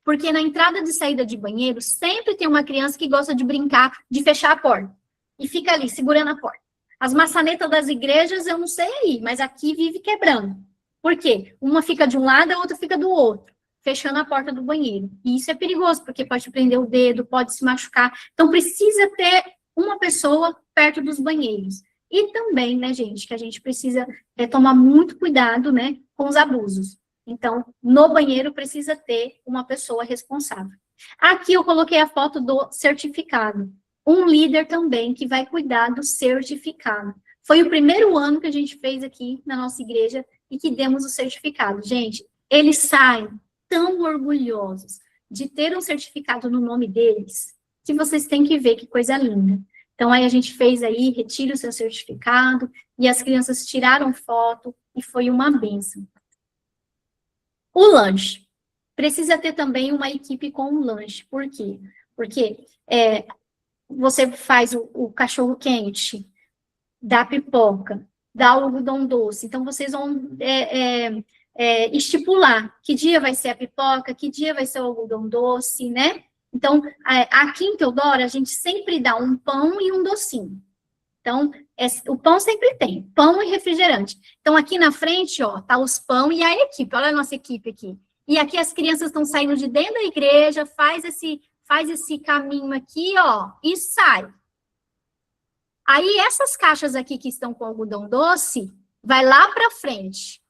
Porque na entrada e saída de banheiro, sempre tem uma criança que gosta de brincar, de fechar a porta. E fica ali, segurando a porta. As maçanetas das igrejas, eu não sei aí, mas aqui vive quebrando. Por quê? Uma fica de um lado, a outra fica do outro, fechando a porta do banheiro. E isso é perigoso, porque pode prender o dedo, pode se machucar. Então, precisa ter uma pessoa perto dos banheiros. E também, né, gente, que a gente precisa tomar muito cuidado, né, com os abusos. Então, no banheiro precisa ter uma pessoa responsável. Aqui eu coloquei a foto do certificado. Um líder também que vai cuidar do certificado. Foi o primeiro ano que a gente fez aqui na nossa igreja e que demos o certificado. Gente, eles saem tão orgulhosos de ter um certificado no nome deles, que vocês têm que ver que coisa linda. Então, aí a gente fez aí, retira o seu certificado, e as crianças tiraram foto, e foi uma bênção. O lanche. Precisa ter também uma equipe com um lanche. Por quê? Porque você faz o cachorro-quente, dá pipoca, dá o algodão doce. Então, vocês vão estipular que dia vai ser a pipoca, que dia vai ser o algodão doce, né? Então, aqui em Teodoro, a gente sempre dá um pão e um docinho. Então, o pão sempre tem, pão e refrigerante. Então, aqui na frente, ó, tá os pão e a equipe. Olha a nossa equipe aqui. E aqui as crianças estão saindo de dentro da igreja, faz esse caminho aqui, ó, e sai. Aí, essas caixas aqui que estão com algodão doce, vai lá para frente.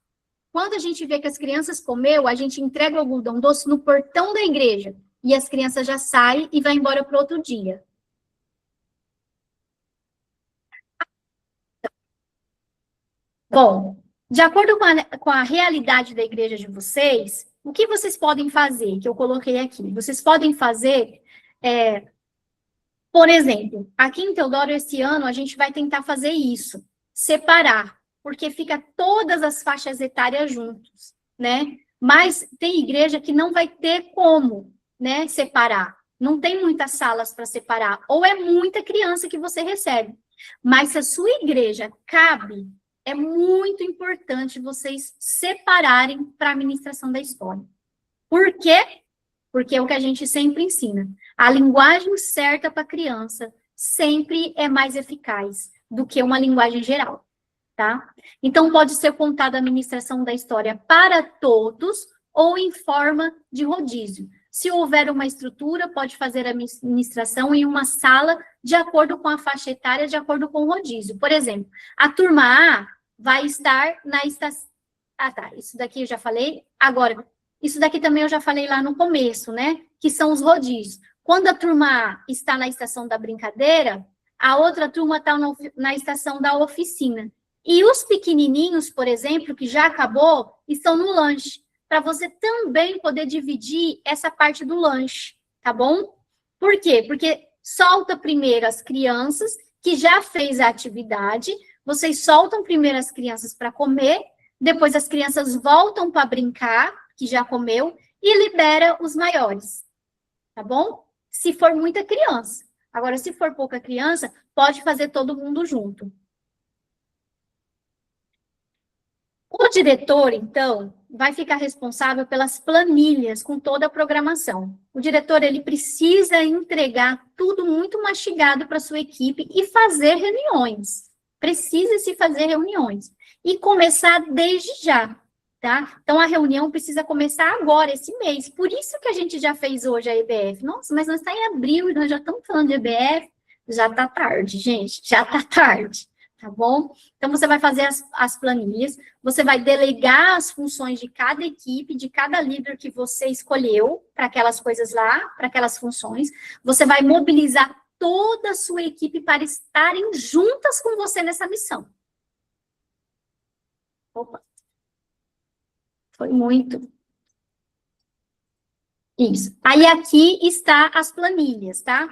Quando a gente vê que as crianças comeu, a gente entrega o algodão doce no portão da igreja. E as crianças já saem e vão embora para outro dia. Bom, de acordo com a realidade da igreja de vocês, o que vocês podem fazer, que eu coloquei aqui? Vocês podem fazer Por exemplo, aqui em Teodoro, esse ano, a gente vai tentar fazer isso, separar, porque fica todas as faixas etárias juntos, né? Mas tem igreja que não vai ter como, né, separar. Não tem muitas salas para separar, ou é muita criança que você recebe. Mas se a sua igreja cabe, é muito importante vocês separarem para a ministração da história. Por quê? Porque é o que a gente sempre ensina. A linguagem certa para a criança sempre é mais eficaz do que uma linguagem geral, tá? Então, pode ser contada a administração da história para todos ou em forma de rodízio. Se houver uma estrutura, pode fazer a administração em uma sala de acordo com a faixa etária, de acordo com o rodízio. Por exemplo, a turma A vai estar na estação... Ah, tá, isso daqui eu já falei. Agora, isso daqui também eu já falei lá no começo, né? Que são os rodízios. Quando a turma A está na estação da brincadeira, a outra turma está na estação da oficina. E os pequenininhos, por exemplo, que já acabou, estão no lanche, para você também poder dividir essa parte do lanche, tá bom? Por quê? Porque solta primeiro as crianças, que já fez a atividade, vocês soltam primeiro as crianças para comer, depois as crianças voltam para brincar, que já comeu, e libera os maiores, tá bom? Se for muita criança. Agora, se for pouca criança, pode fazer todo mundo junto. O diretor, então, vai ficar responsável pelas planilhas com toda a programação. O diretor, ele precisa entregar tudo muito mastigado para a sua equipe e fazer reuniões. Precisa-se fazer reuniões. E começar desde já, tá? Então, a reunião precisa começar agora, esse mês. Por isso que a gente já fez hoje a EBF. Nossa, mas nós estamos em abril e nós já estamos falando de EBF. Já está tarde, gente, já está tarde. Tá bom? Então, você vai fazer as planilhas, você vai delegar as funções de cada equipe, de cada líder que você escolheu para aquelas coisas lá, para aquelas funções. Você vai mobilizar toda a sua equipe para estarem juntas com você nessa missão. Opa. Foi muito. Isso. Aí, aqui está as planilhas, tá?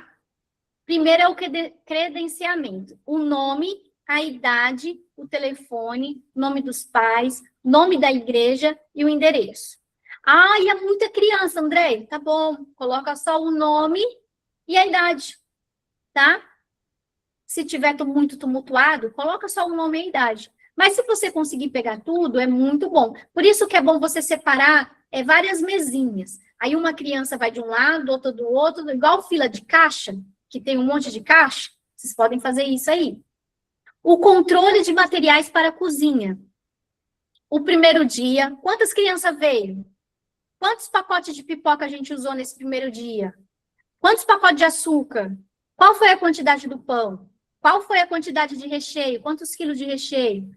Primeiro é o credenciamento. O nome, a idade, o telefone, nome dos pais, nome da igreja e o endereço. Ah, e é muita criança, André. Tá bom, coloca só o nome e a idade, tá? Se tiver muito tumultuado, coloca só o nome e a idade. Mas se você conseguir pegar tudo, é muito bom. Por isso que é bom você separar várias mesinhas. Aí uma criança vai de um lado, outra do outro, igual fila de caixa, que tem um monte de caixa. Vocês podem fazer isso aí. O controle de materiais para a cozinha. O primeiro dia, quantas crianças veio? Quantos pacotes de pipoca a gente usou nesse primeiro dia? Quantos pacotes de açúcar? Qual foi a quantidade do pão? Qual foi a quantidade de recheio? Quantos quilos de recheio?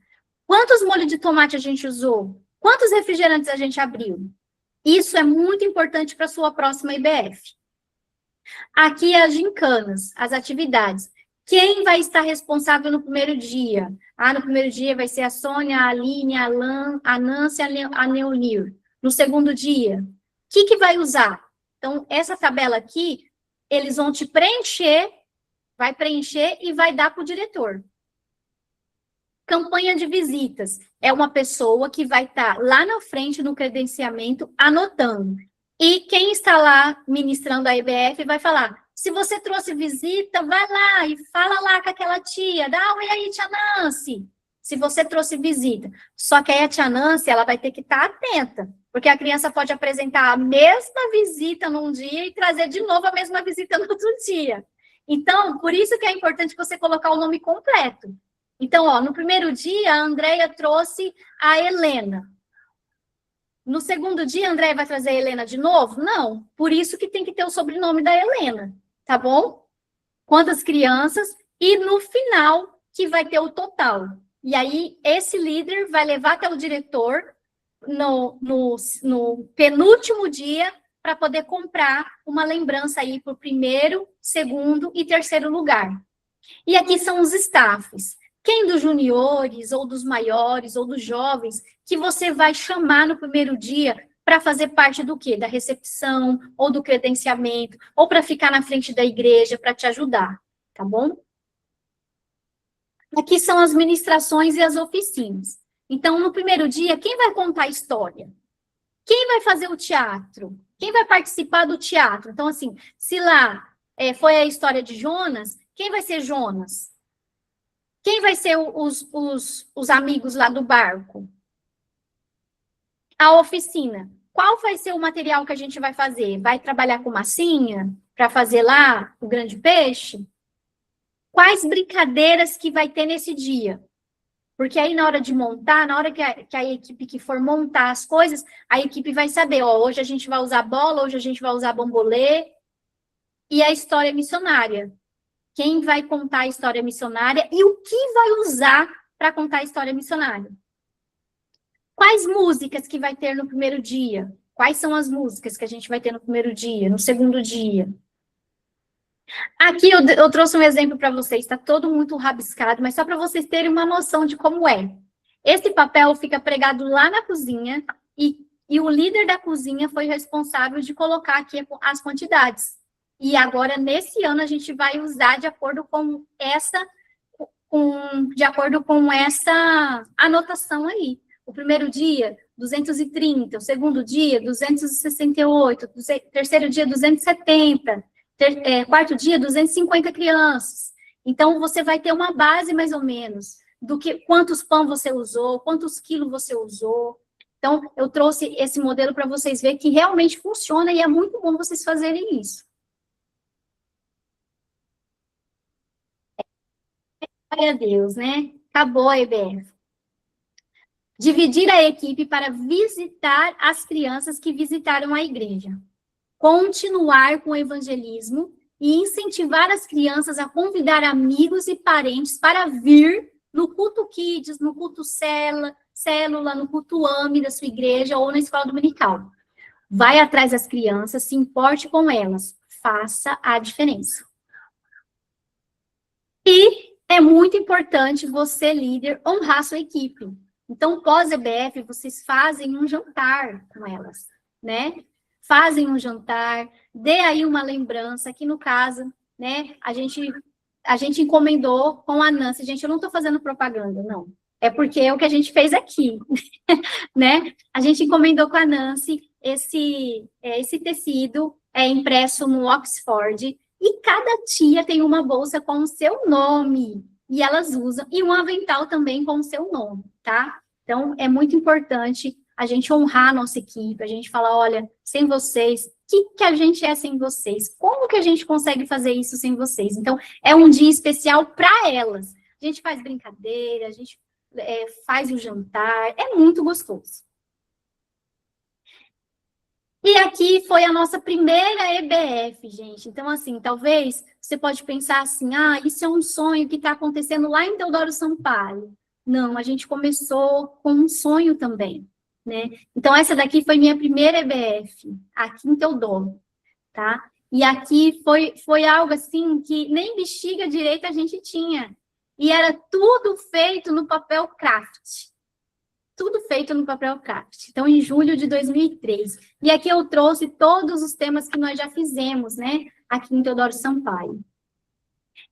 Quantos molhos de tomate a gente usou? Quantos refrigerantes a gente abriu? Isso é muito importante para a sua próxima IBF. Aqui as gincanas, as atividades. Quem vai estar responsável no primeiro dia? Ah, no primeiro dia vai ser a Sônia, a Aline, a Lan, a Nancy, a Neonir. No segundo dia, o que vai usar? Então, essa tabela aqui, eles vão te preencher, vai preencher e vai dar para o diretor. Campanha de visitas. É uma pessoa que vai estar lá na frente no credenciamento, anotando. E quem está lá ministrando a IBF vai falar: se você trouxe visita, vai lá e fala lá com aquela tia, dá oi aí, tia Nancy, se você trouxe visita. Só que aí a tia Nancy, ela vai ter que estar atenta, porque a criança pode apresentar a mesma visita num dia e trazer de novo a mesma visita no outro dia. Então, por isso que é importante você colocar o nome completo. Então, ó, no primeiro dia, a Andréia trouxe a Helena. No segundo dia, a Andréia vai trazer a Helena de novo? Não. Por isso que tem que ter o sobrenome da Helena. Tá bom? Quantas crianças? E no final, que vai ter o total. E aí, esse líder vai levar até o diretor no penúltimo dia para poder comprar uma lembrança aí para o primeiro, segundo e terceiro lugar. E aqui são os staffs. Quem dos juniores, ou dos maiores, ou dos jovens, que você vai chamar no primeiro dia para fazer parte do quê? Da recepção, ou do credenciamento, ou para ficar na frente da igreja para te ajudar, tá bom? Aqui são as ministrações e as oficinas. Então, no primeiro dia, quem vai contar a história? Quem vai fazer o teatro? Quem vai participar do teatro? Então, assim, se lá foi a história de Jonas, quem vai ser Jonas? Quem vai ser os amigos lá do barco? A oficina. Qual vai ser o material que a gente vai fazer? Vai trabalhar com massinha para fazer lá o grande peixe? Quais brincadeiras que vai ter nesse dia? Porque aí, na hora de montar, na hora que a equipe que for montar as coisas, a equipe vai saber, ó, hoje a gente vai usar bola, hoje a gente vai usar bambolê. E a história missionária. Quem vai contar a história missionária e o que vai usar para contar a história missionária? Quais músicas que vai ter no primeiro dia? Quais são as músicas que a gente vai ter no primeiro dia, no segundo dia? Aqui eu trouxe um exemplo para vocês, está todo muito rabiscado, mas só para vocês terem uma noção de como é. Esse papel fica pregado lá na cozinha e o líder da cozinha foi responsável de colocar aqui as quantidades. E agora, nesse ano, a gente vai usar de acordo com essa anotação aí. O primeiro dia, 230, o segundo dia, 268, o terceiro dia, 270, quarto dia, 250 crianças. Então, você vai ter uma base, mais ou menos, do que quantos pão você usou, quantos quilos você usou. Então, eu trouxe esse modelo para vocês verem que realmente funciona e é muito bom vocês fazerem isso. Glória a Deus, né? Acabou a EBF. Dividir a equipe para visitar as crianças que visitaram a igreja. Continuar com o evangelismo e incentivar as crianças a convidar amigos e parentes para vir no culto Kids, no culto célula, no culto AME da sua igreja ou na escola dominical. Vai atrás das crianças, se importe com elas, faça a diferença. E é muito importante você, líder, honrar sua equipe. Então, pós-EBF, vocês fazem um jantar com elas, né? Fazem um jantar, dê aí uma lembrança, aqui no caso, né? A gente encomendou com a Nancy. Gente, eu não estou fazendo propaganda, não. É porque é o que a gente fez aqui, né? A gente encomendou com a Nancy esse tecido impresso no Oxford, e cada tia tem uma bolsa com o seu nome, e elas usam, e um avental também com o seu nome, tá? Então, é muito importante a gente honrar a nossa equipe, a gente falar, olha, sem vocês, o que a gente é sem vocês? Como que a gente consegue fazer isso sem vocês? Então, é um dia especial para elas. A gente faz brincadeira, a gente faz o jantar, é muito gostoso. E aqui foi a nossa primeira EBF, gente. Então, assim, talvez você pode pensar assim, isso é um sonho que está acontecendo lá em Teodoro Sampaio. Não, a gente começou com um sonho também, né? Então, essa daqui foi minha primeira EBF, aqui em Teodoro, tá? E aqui foi algo assim que nem bexiga direita a gente tinha. E era tudo feito no papel craft. Tudo feito no papel craft. Então, em julho de 2003. E aqui eu trouxe todos os temas que nós já fizemos, né? Aqui em Teodoro Sampaio.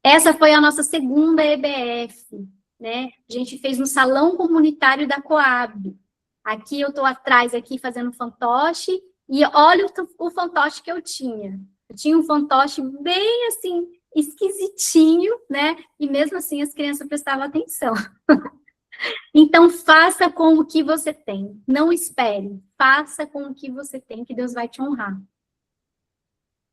Essa foi a nossa segunda EBF, né? A gente fez no Salão Comunitário da Coab. Aqui eu estou atrás, aqui, fazendo fantoche. E olha o fantoche que eu tinha. Eu tinha um fantoche bem, assim, esquisitinho, né? E mesmo assim as crianças prestavam atenção. Então, faça com o que você tem. Não espere. Faça com o que você tem, que Deus vai te honrar.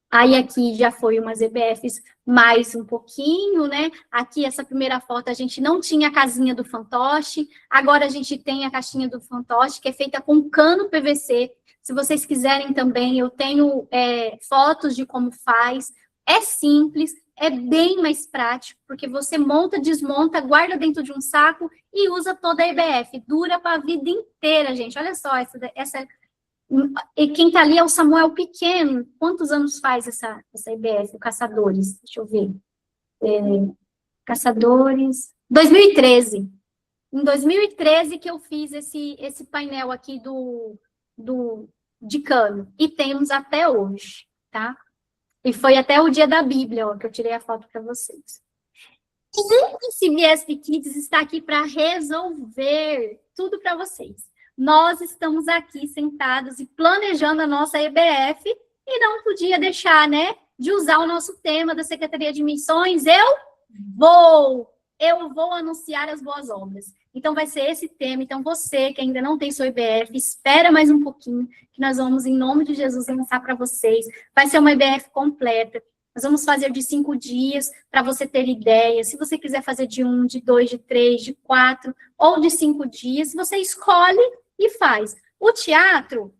Aí, aqui já foi umas EBFs mais um pouquinho, né? Aqui, essa primeira foto, a gente não tinha a casinha do fantoche. Agora, a gente tem a caixinha do fantoche, que é feita com cano PVC. Se vocês quiserem também, eu tenho fotos de como faz. É simples. É bem mais prático, porque você monta, desmonta, guarda dentro de um saco e usa toda a EBF. Dura para a vida inteira, gente. Olha só, e quem está ali é o Samuel Pequeno. Quantos anos faz essa EBF, o Caçadores? Deixa eu ver. Caçadores... 2013. Em 2013 que eu fiz esse painel aqui do de cano. E temos até hoje, tá? E foi até o dia da Bíblia, ó, que eu tirei a foto para vocês. E o CBSP Kids está aqui para resolver tudo para vocês. Nós estamos aqui sentados e planejando a nossa EBF e não podia deixar, né, de usar o nosso tema da Secretaria de Missões. Eu vou anunciar as boas obras. Então, vai ser esse tema. Então, você que ainda não tem sua EBF, espera mais um pouquinho, que nós vamos, em nome de Jesus, lançar para vocês. Vai ser uma EBF completa. Nós vamos fazer de 5 dias, para você ter ideia. Se você quiser fazer de 1, de 2, de 3, de 4, ou de 5 dias, você escolhe e faz. O teatro,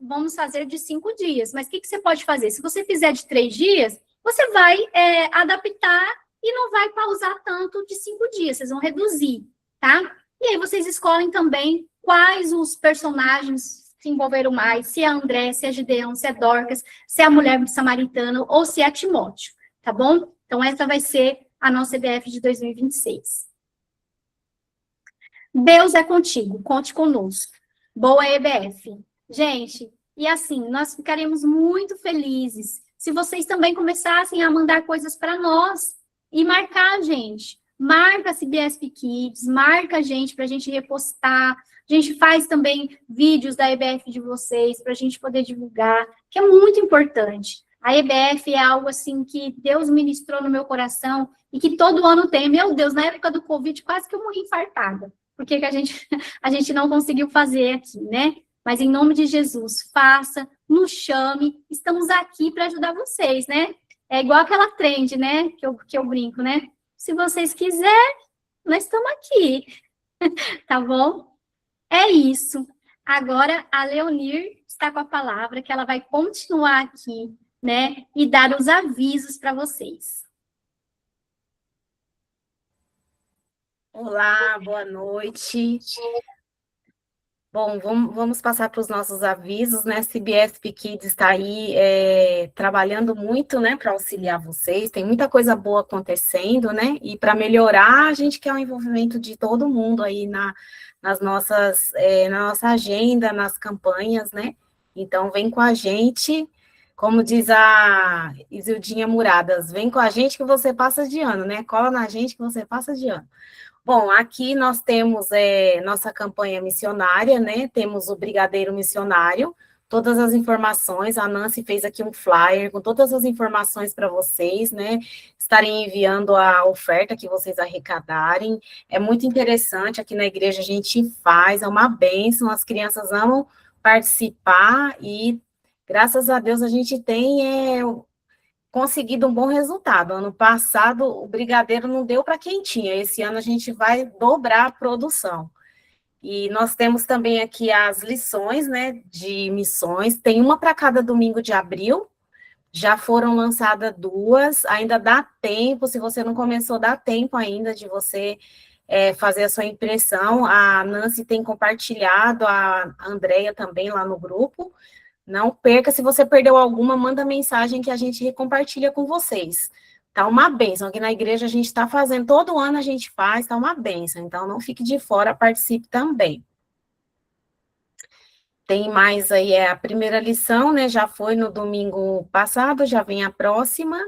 vamos fazer de 5 dias. Mas o que você pode fazer? Se você fizer de 3 dias, você vai adaptar e não vai pausar tanto de 5 dias. Vocês vão reduzir, tá? E aí vocês escolhem também quais os personagens se envolveram mais, se é André, se é Gideão, se é Dorcas, se é a mulher samaritana ou se é Timóteo, tá bom? Então, essa vai ser a nossa EBF de 2026. Deus é contigo, conte conosco. Boa EBF. Gente, e assim, nós ficaremos muito felizes se vocês também começassem a mandar coisas para nós e marcar a gente. Marca a CBSP Kids, marca a gente para a gente repostar. A gente faz também vídeos da EBF de vocês para a gente poder divulgar, que é muito importante. A EBF é algo assim que Deus ministrou no meu coração e que todo ano tem. Meu Deus, na época do Covid, quase que eu morri infartada. Porque que a gente não conseguiu fazer aqui, né? Mas em nome de Jesus, faça, nos chame. Estamos aqui para ajudar vocês, né? É igual aquela trend, né? Que eu brinco, né? Se vocês quiserem, nós estamos aqui. Tá bom? É isso. Agora, a Leonir está com a palavra, que ela vai continuar aqui, né? E dar os avisos para vocês. Olá, boa noite. Bom, vamos passar para os nossos avisos, né? CBSP Kids está aí trabalhando muito, né, para auxiliar vocês. Tem muita coisa boa acontecendo, né? E para melhorar, a gente quer o envolvimento de todo mundo aí na nossa agenda, nas campanhas, né? Então, vem com a gente, como diz a Isildinha Muradas, vem com a gente que você passa de ano, né? Cola na gente que você passa de ano. Bom, aqui nós temos nossa campanha missionária, né? Temos o Brigadeiro Missionário, todas as informações, a Nancy fez aqui um flyer com todas as informações para vocês, né? Estarem enviando a oferta que vocês arrecadarem. É muito interessante, aqui na igreja a gente faz, é uma bênção, as crianças amam participar e, graças a Deus, a gente tem conseguido um bom resultado. Ano passado, o brigadeiro não deu para quem tinha. Esse ano a gente vai dobrar a produção. E nós temos também aqui as lições, né, de missões. Tem uma para cada domingo de abril. Já foram lançadas 2. Ainda dá tempo, se você não começou, dá tempo ainda de você fazer a sua impressão. A Nancy tem compartilhado, a Andrea também lá no grupo. Não perca, se você perdeu alguma, manda mensagem que a gente recompartilha com vocês. Tá uma bênção, aqui na igreja a gente está fazendo, todo ano a gente faz, tá uma bênção, então não fique de fora, participe também. Tem mais aí, a primeira lição, né, já foi no domingo passado, já vem a próxima,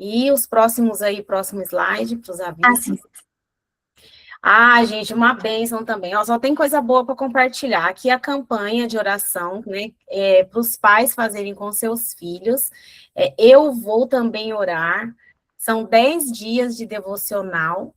e os próximos aí, próximo slide, para os avisos. Gente, uma bênção também. Ó, só tem coisa boa para compartilhar. Aqui a campanha de oração, né? Para os pais fazerem com seus filhos. Eu vou também orar. São 10 dias de devocional.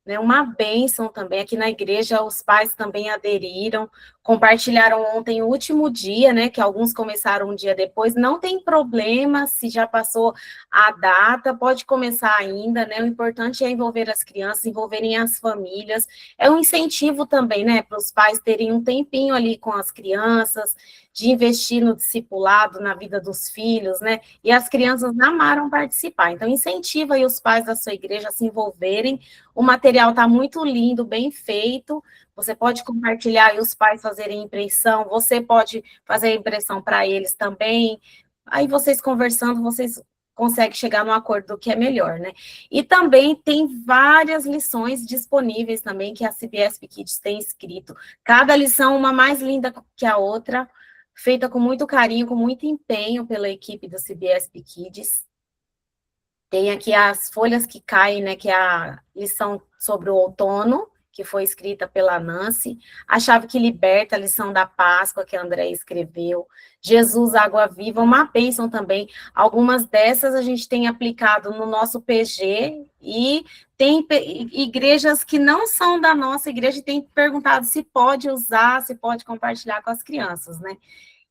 Né, uma bênção também. Aqui na igreja, os pais também aderiram, compartilharam ontem o último dia, né? Que alguns começaram um dia depois. Não tem problema se já passou a data, pode começar ainda, né? O importante é envolver as crianças, envolverem as famílias. É um incentivo também, né? Para os pais terem um tempinho ali com as crianças, de investir no discipulado, na vida dos filhos, né? E as crianças amaram participar. Então, incentiva aí os pais da sua igreja a se envolverem. O material está muito lindo, bem feito. Você pode compartilhar e os pais fazerem impressão. Você pode fazer a impressão para eles também. Aí, vocês conversando, vocês conseguem chegar num acordo do que é melhor, né? E também tem várias lições disponíveis também que a CBSP Kids tem escrito. Cada lição uma mais linda que a outra. feita com muito carinho, com muito empenho pela equipe do CBSP Kids. Tem aqui as folhas que caem, né, que é a lição sobre o outono, que foi escrita pela Nancy, a chave que liberta, a lição da Páscoa, que a André escreveu, Jesus, água viva, uma bênção também. Algumas dessas a gente tem aplicado no nosso PG, e tem igrejas que não são da nossa igreja e tem perguntado se pode usar, se pode compartilhar com as crianças, né?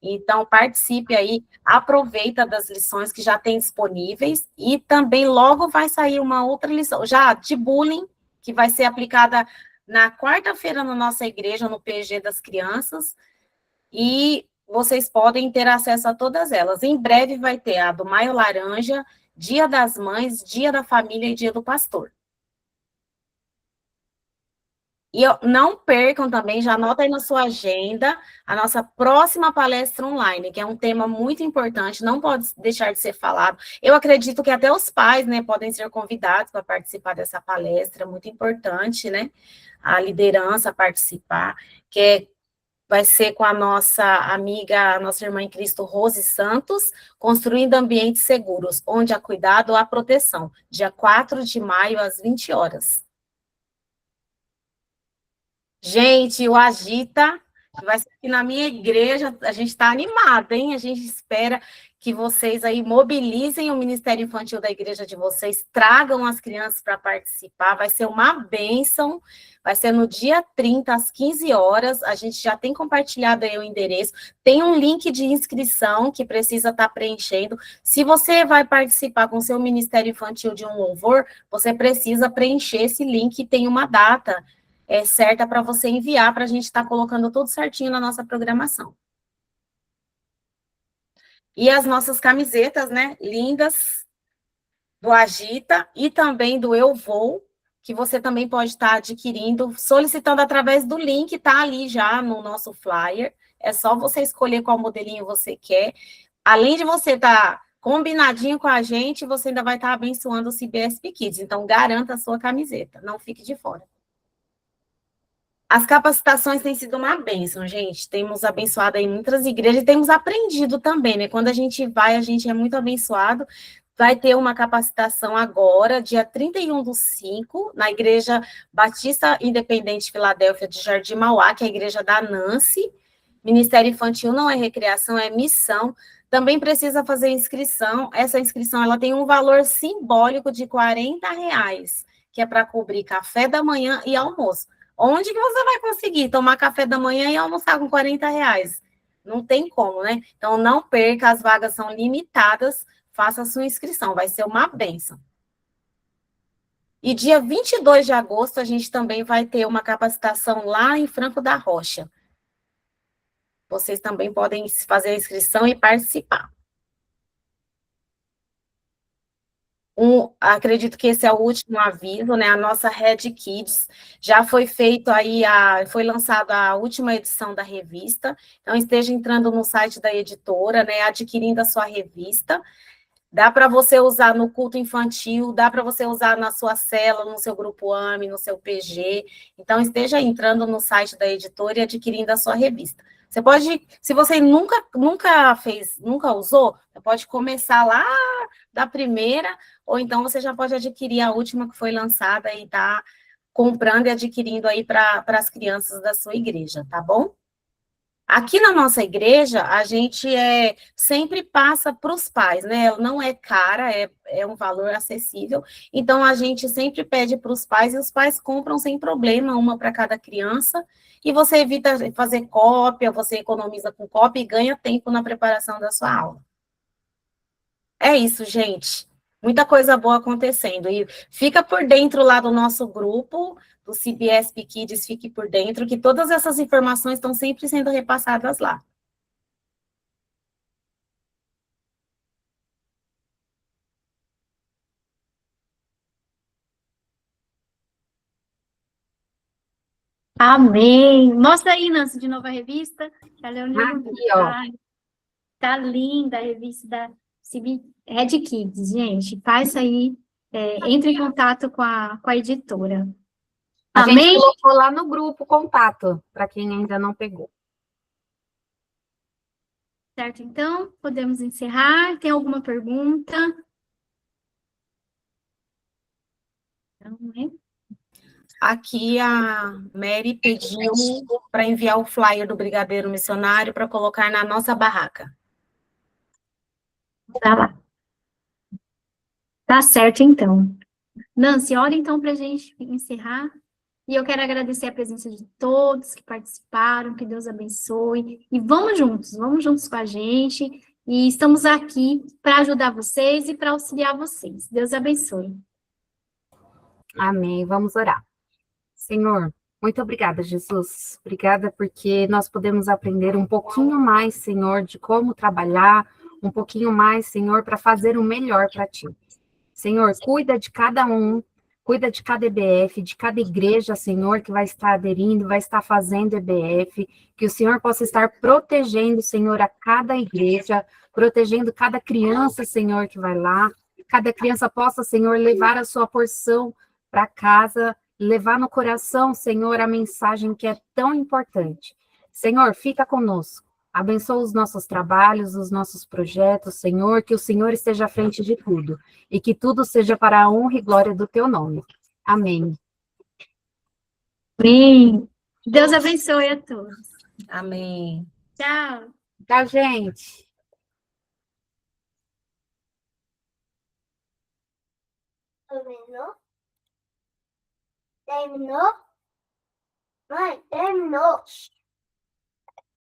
Então, participe aí, aproveita das lições que já tem disponíveis, e também logo vai sair uma outra lição, já de bullying, que vai ser aplicada na quarta-feira na nossa igreja, no PG das crianças, e vocês podem ter acesso a todas elas. Em breve vai ter a do Maio Laranja, Dia das Mães, Dia da Família e Dia do Pastor. E não percam também, já anota aí na sua agenda, a nossa próxima palestra online, que é um tema muito importante, não pode deixar de ser falado. Eu acredito que até os pais, né, podem ser convidados para participar dessa palestra, muito importante, né, a liderança participar, vai ser com a nossa amiga, a nossa irmã em Cristo, Rose Santos, Construindo Ambientes Seguros, onde há cuidado, há proteção, dia 4 de maio, às 20 horas. Gente, o Agita, que vai ser aqui na minha igreja, a gente está animado, hein? A gente espera que vocês aí mobilizem o Ministério Infantil da igreja de vocês, tragam as crianças para participar, vai ser uma bênção, vai ser no dia 30, às 15 horas, a gente já tem compartilhado aí o endereço, tem um link de inscrição que precisa estar preenchendo. Se você vai participar com o seu Ministério Infantil de um louvor, você precisa preencher esse link, tem uma data certa para você enviar, para a gente estar colocando tudo certinho na nossa programação. E as nossas camisetas, né, lindas, do Agita e também do Eu Vou, que você também pode estar adquirindo, solicitando através do link, tá ali já no nosso flyer, é só você escolher qual modelinho você quer. Além de você estar combinadinho com a gente, você ainda vai estar abençoando o CBSP Kids, então garanta a sua camiseta, não fique de fora. As capacitações têm sido uma bênção, gente. Temos abençoado aí muitas igrejas e temos aprendido também, né? Quando a gente vai, a gente é muito abençoado. Vai ter uma capacitação agora, dia 31/5, na Igreja Batista Independente Filadélfia de Jardim Mauá, que é a igreja da Nancy. Ministério Infantil não é recreação, é missão. Também precisa fazer inscrição. Essa inscrição ela tem um valor simbólico de R$ 40, que é para cobrir café da manhã e almoço. Onde que você vai conseguir tomar café da manhã e almoçar com R$ 40? Não tem como, né? Então, não perca, as vagas são limitadas, faça a sua inscrição, vai ser uma bênção. E dia 22 de agosto, a gente também vai ter uma capacitação lá em Franco da Rocha. Vocês também podem fazer a inscrição e participar. Acredito que esse é o último aviso, né? A nossa Red Kids já foi feito aí, foi lançada a última edição da revista, então esteja entrando no site da editora, né? Adquirindo a sua revista. Dá para você usar no culto infantil, dá para você usar na sua célula, no seu grupo AME, no seu PG. Então, esteja entrando no site da editora e adquirindo a sua revista. Você pode, se você nunca fez, nunca usou, você pode começar lá da primeira, ou então você já pode adquirir a última que foi lançada e tá comprando e adquirindo aí para as crianças da sua igreja, tá bom? Aqui na nossa igreja, a gente sempre passa para os pais, né? Ela não é cara, é um valor acessível. Então, a gente sempre pede para os pais, e os pais compram sem problema, uma para cada criança, e você evita fazer cópia, você economiza com cópia e ganha tempo na preparação da sua aula. É isso, gente. Muita coisa boa acontecendo. E fica por dentro lá do nosso grupo, do CBSP Kids, fique por dentro, que todas essas informações estão sempre sendo repassadas lá. Amém. Mostra aí, Nancy, de novo a revista. Que a Leonina Aqui, ó. tá linda a revista da CB Red Kids, gente. Faça aí, entre em contato com a editora. A Amém? gente colocou lá no grupo contato, para quem ainda não pegou. Certo, então, podemos encerrar. Tem alguma pergunta? Não, né? Aqui a Mary pediu para enviar o flyer do Brigadeiro Missionário para colocar na nossa barraca. Tá lá. Tá certo, então. Nancy, ora então para a gente encerrar. E eu quero agradecer a presença de todos que participaram, que Deus abençoe. E vamos juntos com a gente. E estamos aqui para ajudar vocês e para auxiliar vocês. Deus abençoe. Amém. Vamos orar. Senhor, muito obrigada, Jesus. Obrigada porque nós podemos aprender um pouquinho mais, Senhor, de como trabalhar, um pouquinho mais, Senhor, para fazer o melhor para ti. Senhor, cuida de cada um, cuida de cada EBF, de cada igreja, Senhor, que vai estar aderindo, vai estar fazendo EBF, que o Senhor possa estar protegendo, Senhor, a cada igreja, protegendo cada criança, Senhor, que vai lá, cada criança possa, Senhor, levar a sua porção para casa, levar no coração, Senhor, a mensagem que é tão importante. Senhor, fica conosco. Abençoa os nossos trabalhos, os nossos projetos, Senhor, que o Senhor esteja à frente de tudo e que tudo seja para a honra e glória do teu nome. Amém. Amém. Deus abençoe a todos. Amém. Tchau. Tchau, gente. Terminou? Terminou? Mãe, terminou.